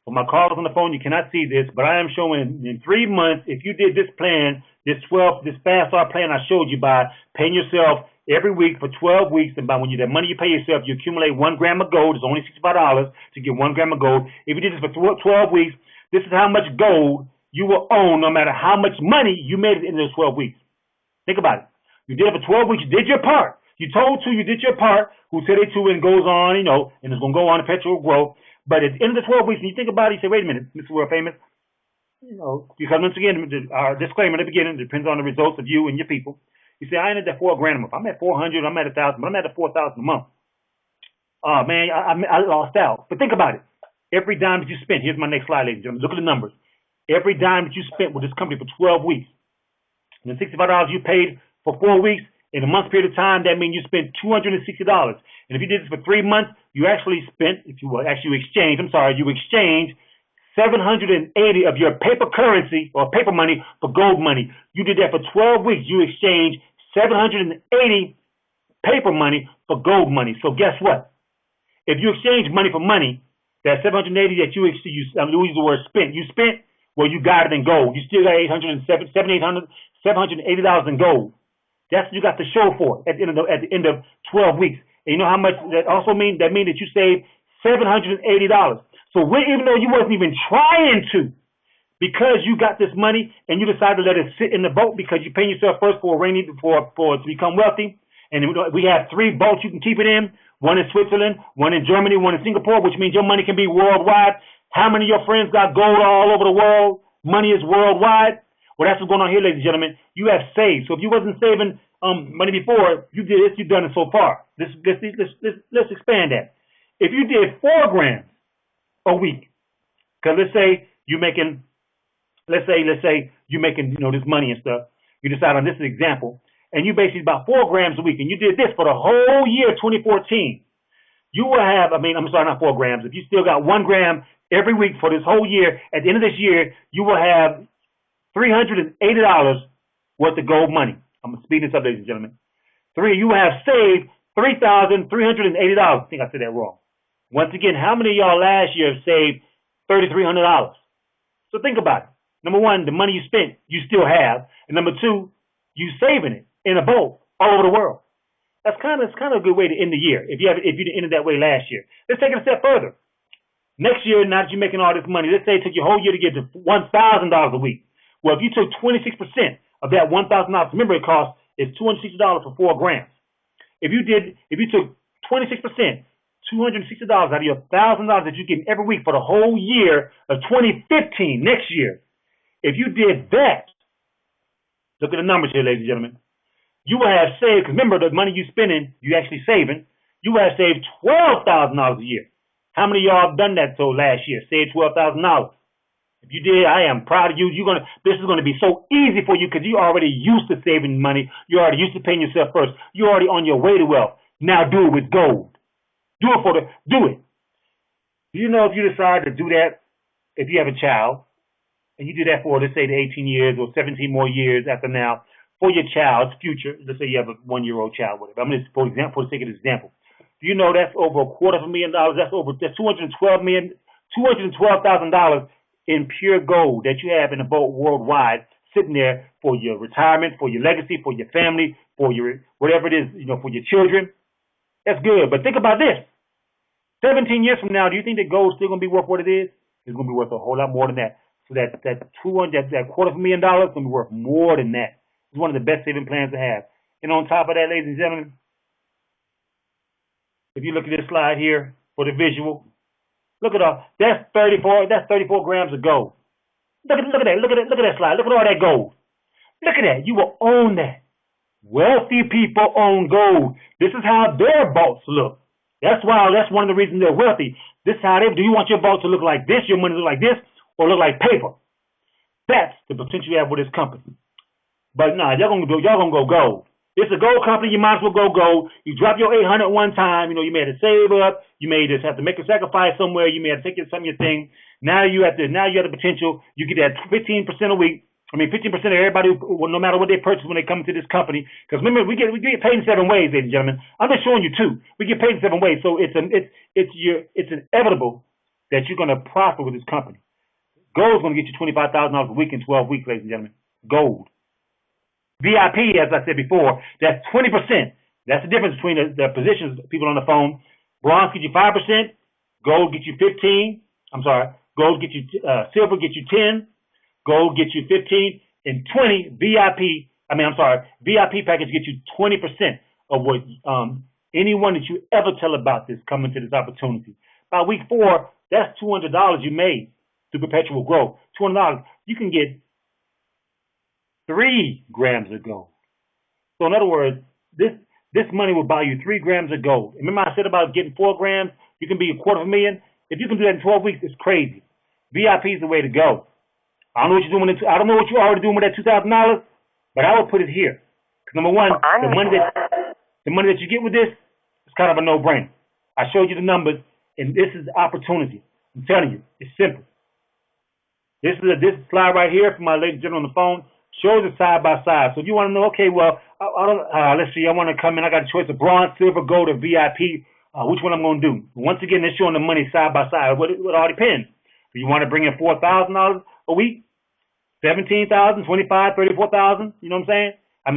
For my callers on the phone, you cannot see this, but I am showing in 3 months, if you did this plan, this fast start plan I showed you by paying yourself every week for 12 weeks, and by when that money you pay yourself, you accumulate 1 gram of gold. It's only $65 to get 1 gram of gold. If you did this for 12 weeks, this is how much gold you will own no matter how much money you made in those 12 weeks. Think about it. You did it for 12 weeks. You did your part. You told two, you did your part. Who said it to, and goes on, and it's going to go on in perpetual growth. But at the end of the 12 weeks, when you think about it, you say, wait a minute, Mr. World Famous, because once again, our disclaimer at the beginning depends on the results of you and your people. You say, I ain't at that $4 grand a month. I'm at 400. I'm at 1,000, but I'm at the 4,000 a month. Oh man, I lost out. But think about it. Every dime that you spent, here's my next slide, ladies and gentlemen. Look at the numbers. Every dime that you spent with this company for 12 weeks, and the $65 you paid for 4 weeks, in a month's period of time, that means you spent $260. And if you did this for 3 months, you actually spent, you exchanged 780 of your paper currency or paper money for gold money. You did that for 12 weeks. You exchanged 780 paper money for gold money. So guess what? If you exchange money for money, that 780 that you use the word spent. You spent, well, you got it in gold. You still got $780 in gold. That's what you got to show for at the end of 12 weeks. And you know how much that also means? That means that you saved $780. So even though you wasn't even trying to, because you got this money and you decided to let it sit in the boat because you pay yourself first for to become wealthy. And we have 3 boats you can keep it in. One in Switzerland, one in Germany, one in Singapore, which means your money can be worldwide. How many of your friends got gold all over the world? Money is worldwide. Well, that's what's going on here, ladies and gentlemen. You have saved. So if you wasn't saving money before, you did this, you've done it so far. Let's expand that. If you did 4 grams a week, because let's say you're making this money and stuff. You decide on this example, and you basically about 4 grams a week, and you did this for the whole year 2014. You will have, not 4 grams. If you still got 1 gram every week for this whole year, at the end of this year, you will have $380 worth of gold money. I'm going to speed this up, ladies and gentlemen. You have saved $3,380. I think I said that wrong. Once again, how many of y'all last year have saved $3,300? So think about it. Number one, the money you spent, you still have. And number two, you saving it in a boat all over the world. That's kind of a good way to end the year if you didn't end it that way last year. Let's take it a step further. Next year, now that you're making all this money, let's say it took you a whole year to get to $1,000 a week. Well, if you took 26% of that $1,000, remember it costs is $260 for 4 grams. If you took 26%, $260 out of your $1,000 that you're getting every week for the whole year of 2015, next year, if you did that, look at the numbers here, ladies and gentlemen. You will have saved, because remember the money you're spending, you actually saving, you will have saved $12,000 a year. How many of y'all have done that so last year? Saved $12,000. If you did, I am proud of you. This is going to be so easy for you because you're already used to saving money. You're already used to paying yourself first. You're already on your way to wealth. Now do it with gold. Do it. Do you know if you decide to do that, if you have a child, and you do that for, let's say, the 18 years or 17 more years after now, for your child's future, let's say you have a 1-year-old child, whatever. I'm just, for example, for the sake of example, do you know that's over $250,000? That's $212,000 in pure gold that you have in the boat worldwide, sitting there for your retirement, for your legacy, for your family, for your whatever it is, for your children. That's good. But think about this. 17 years from now, do you think that gold's still going to be worth what it is? It's going to be worth a whole lot more than that. So that $250,000 is going to be worth more than that. It's one of the best saving plans to have. And on top of that, ladies and gentlemen, if you look at this slide here for the visual, look at all that's 34 grams of gold. Look at that slide. Look at all that gold. Look at that. You will own that. Wealthy people own gold. This is how their vaults look. That's one of the reasons they're wealthy. This is how do you want your vault to look like this, your money to look like this, or look like paper? That's the potential you have with this company. But nah, y'all gonna go gold. It's a gold company, you might as well go gold. You drop your 800 one time, you may have to save up, you may just have to make a sacrifice somewhere, you may have to take some of your thing. Now you have the potential, you get that 15% a week. 15% of everybody, no matter what they purchase when they come to this company. Because remember, we get paid in 7 ways, ladies and gentlemen. I'm just showing you 2. We get paid in 7 ways, so it's inevitable that you're going to profit with this company. Gold is going to get you $25,000 a week in 12 weeks, ladies and gentlemen. Gold. VIP, as I said before, that's 20%. That's the difference between the positions, people on the phone. Bronze gets you 5%. Gold gets you 15. Gold gets you silver gets you 10. Gold gets you 15, and 20 VIP package gets you 20% of what anyone that you ever tell about this coming to this opportunity. By week 4, that's $200 you made through perpetual growth. $200, you can get 3 grams of gold. So in other words, this money will buy you 3 grams of gold. Remember I said about getting 4 grams, you can be $250,000. If you can do that in 12 weeks, it's crazy. VIP is the way to go. I don't know what you're doing. I don't know what you're already doing with that $2,000, but I would put it here. Because number one, the money that you get with this is kind of a no-brainer. I showed you the numbers, and this is the opportunity. I'm telling you, it's simple. This slide right here from my ladies and gentlemen on the phone shows it side by side. So if you want to know, okay, well, let's see, I want to come in. I got a choice of bronze, silver, gold, or VIP. Which one I'm going to do? Once again, they're showing the money side by side. It all depends. Do you want to bring in $4,000 a week? 17,000, 25, 34,000, you know what I'm saying?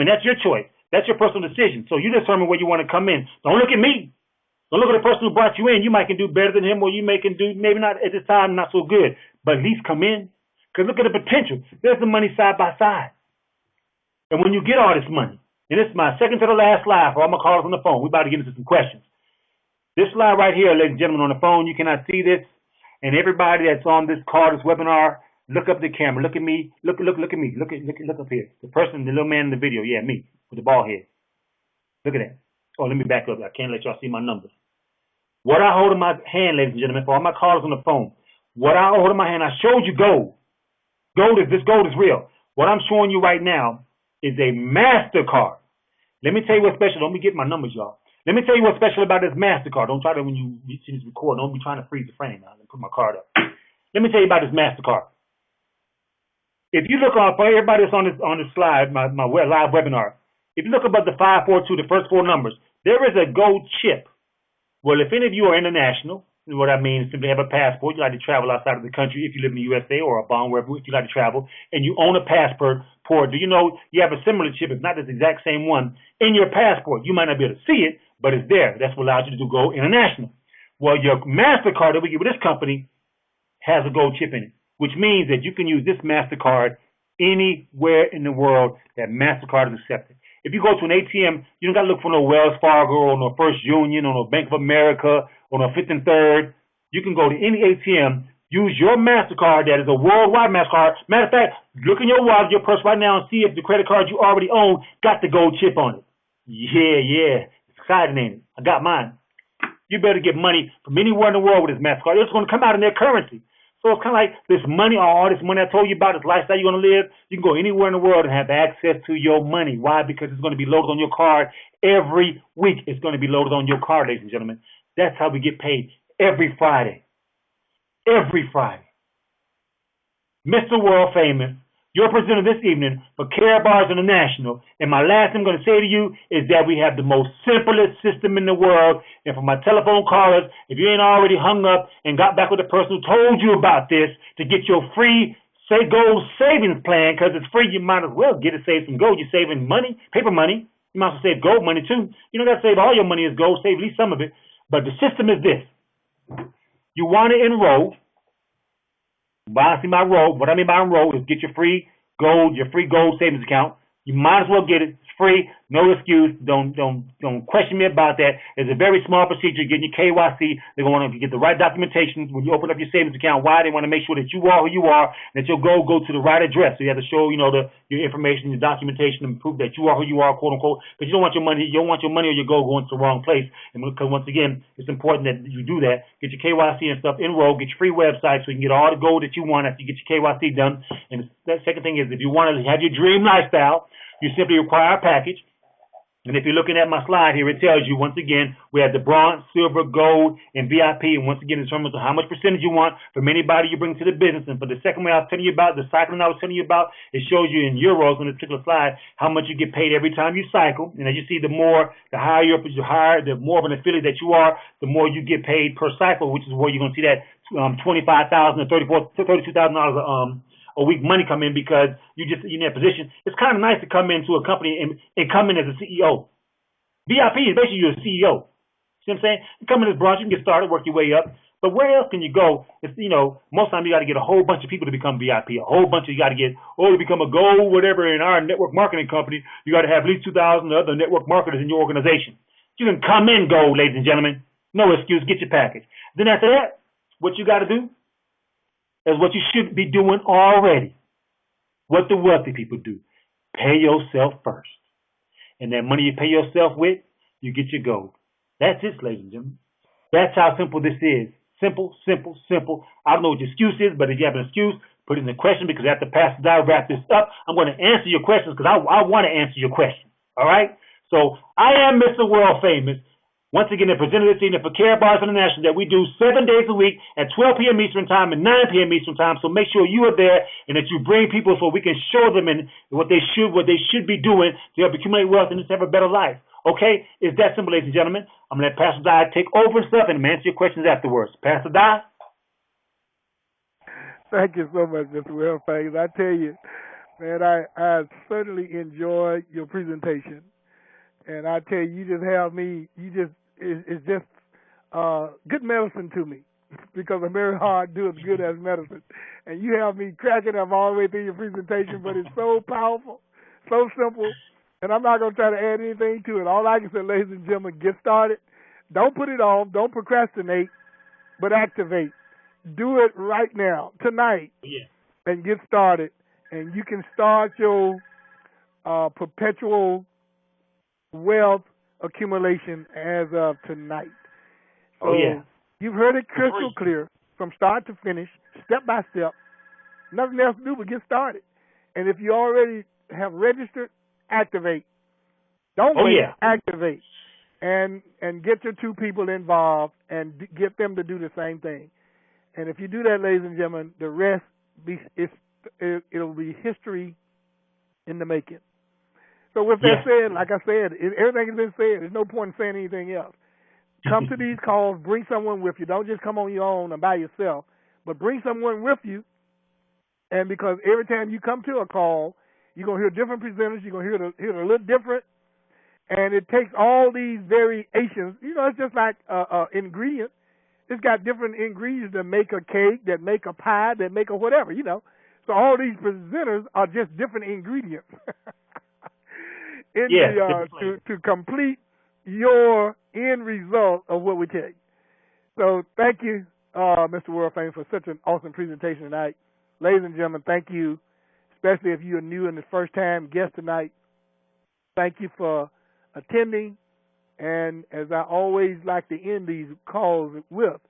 That's your choice. That's your personal decision. So you determine where you want to come in. Don't look at me. Don't look at the person who brought you in. You might can do better than him, or you may can do maybe not at this time, not so good, but at least come in. Because look at the potential. There's the money side by side. And when you get all this money, and this is my second to the last slide for all my callers on the phone. We're about to get into some questions. This slide right here, ladies and gentlemen on the phone, you cannot see this. And everybody that's on this call, this webinar, look up the camera. Look at me. Look at me. Look up here. The person, the little man in the video. Yeah, me with the bald head. Look at that. Oh, let me back up. I can't let y'all see my numbers. What I hold in my hand, ladies and gentlemen, for all my callers on the phone, what I hold in my hand, I showed you gold. This gold is real. What I'm showing you right now is a MasterCard. Let me tell you what's special. Don't be getting my numbers, y'all. Let me tell you what's special about this MasterCard. Don't try to, when you see this record, don't be trying to freeze the frame. Now, let me put my card up. Let me tell you about this MasterCard. If you look on, for everybody that's on this slide, my live webinar, if you look above the 542, the first 4 numbers, there is a gold chip. Well, if any of you are international, what I mean is simply have a passport, you like to travel outside of the country if you live in the USA or a bond, wherever if you like to travel, and you own a passport, do you know you have a similar chip, it's not this exact same one, in your passport. You might not be able to see it, but it's there. That's what allows you to go international. Well, your MasterCard that we get with this company has a gold chip in it, which means that you can use this MasterCard anywhere in the world that MasterCard is accepted. If you go to an ATM, you don't got to look for no Wells Fargo or no First Union or no Bank of America or no Fifth and Third. You can go to any ATM, use your MasterCard that is a worldwide MasterCard. Matter of fact, look in your wallet, your purse right now and see if the credit card you already own got the gold chip on it. Yeah. It's exciting, ain't it? I got mine. You better get money from anywhere in the world with this MasterCard. It's going to come out in their currency. So it's kind of like this money, all this money I told you about, this lifestyle you're going to live, you can go anywhere in the world and have access to your money. Why? Because it's going to be loaded on your card every week. It's going to be loaded on your card, ladies and gentlemen. That's how we get paid every Friday. Every Friday. Mr. World Famous, your presenter this evening for Karatbars International. And my last thing I'm going to say to you is that we have the most simplest system in the world. And for my telephone callers, if you ain't already hung up and got back with the person who told you about this to get your free Say Gold savings plan, because it's free, you might as well get it, save some gold. You're saving money, paper money. You might as well save gold money too. You don't got to save all your money as gold, save at least some of it. But the system is this. You want to enroll. What I mean by enroll is get your free gold savings account. You might as well get it. It's free, no excuse. Don't question me about that. It's a very small procedure. Getting your KYC. They're going to want to get the right documentation when you open up your savings account. Why? They want to make sure that you are who you are, and that your gold go to the right address. So you have to show, your information, your documentation, and prove that you are who you are, quote unquote. Because you don't want your money or your gold going to the wrong place. And because once again, it's important that you do that. Get your KYC and stuff enrolled. Get your free website so you can get all the gold that you want after you get your KYC done. And the second thing is, if you want to have your dream lifestyle, you simply require a package. And if you're looking at my slide here, it tells you, once again, we have the bronze, silver, gold, and VIP. And once again, in terms of how much percentage you want from anybody you bring to the business. And for the second way I was telling you about, the cycling I was telling you about, it shows you in euros on this particular slide how much you get paid every time you cycle. And as you see, the higher you up, the more of an affiliate that you are, the more you get paid per cycle, which is where you're going to see that $25,000 to $32,000 a week money come in, because you're in that position. It's kind of nice to come into a company and come in as a CEO. VIP is basically you're a CEO. See what I'm saying? You come in as bronze, you can get started, work your way up. But where else can you go? It's, most times you got to get a whole bunch of people to become VIP. A whole bunch of you got to get, to become a gold, whatever. In our network marketing company, you got to have at least 2,000 other network marketers in your organization. You can come in gold, ladies and gentlemen. No excuse. Get your package. Then after that, what you got to do is what you should be doing already. What the wealthy people do. Pay yourself first. And that money you pay yourself with, you get your gold. That's it, ladies and gentlemen. That's how simple this is. Simple, simple, simple. I don't know what your excuse is, but if you have an excuse, put it in the question, because after Pastor Di wrap this up, I'm going to answer your questions, because I want to answer your questions. All right? So I am Mr. World Famous. Once again, the presenter this evening for Karatbars International that we do 7 days a week at 12 p.m. Eastern Time and 9 p.m. Eastern Time. So make sure you are there and that you bring people so we can show them what they should be doing to help accumulate wealth and just have a better life. Okay? It's that simple, ladies and gentlemen. I'm going to let Pastor Di take over and stuff and answer your questions afterwards. Pastor Di? Thank you so much, Mr. Will Fags. I tell you, man, I certainly enjoyed your presentation. And I tell you, you just have me, it's just good medicine to me, because I'm very hard to do as good as medicine. And you have me cracking up all the way through your presentation, but it's so powerful, so simple, and I'm not going to try to add anything to it. All I can say, ladies and gentlemen, get started. Don't put it off. Don't procrastinate, but activate. Do it right now, tonight, and get started. And you can start your perpetual wealth accumulation as of tonight. So you've heard it crystal clear from start to finish, step by step. Nothing else to do but get started. And if you already have registered, activate. Don't wait. Activate. And get your 2 people involved and get them to do the same thing. And if you do that, ladies and gentlemen, the rest it'll be history in the making. So with that said, like I said, everything has been said. There's no point in saying anything else. Come to these calls. Bring someone with you. Don't just come on your own and by yourself, but bring someone with you. And because every time you come to a call, you're going to hear different presenters. You're going to hear it a little different. And it takes all these variations. It's just like ingredient. It's got different ingredients that make a cake, that make a pie, that make a whatever, So all these presenters are just different ingredients. To complete your end result of what we take. So thank you, Mr. World Famous, for such an awesome presentation tonight. Ladies and gentlemen, thank you, especially if you are new and the first time guest tonight. Thank you for attending. And as I always like to end these calls with,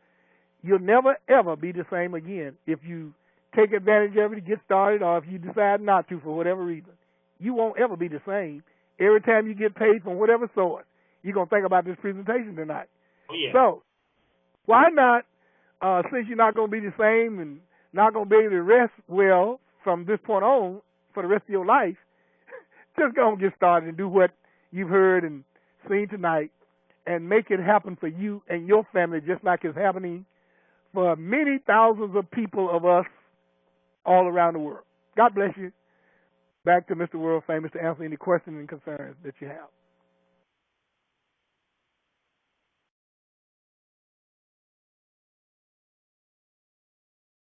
you'll never, ever be the same again if you take advantage of it to get started, or if you decide not to for whatever reason. You won't ever be the same. Every time you get paid from whatever source, you're going to think about this presentation tonight. So Why not, since you're not going to be the same and not going to be able to rest well from this point on for the rest of your life, just go and get started and do what you've heard and seen tonight and make it happen for you and your family just like it's happening for many thousands of people of us all around the world. God bless you. Back to Mr. World Famous to answer any questions and concerns that you have.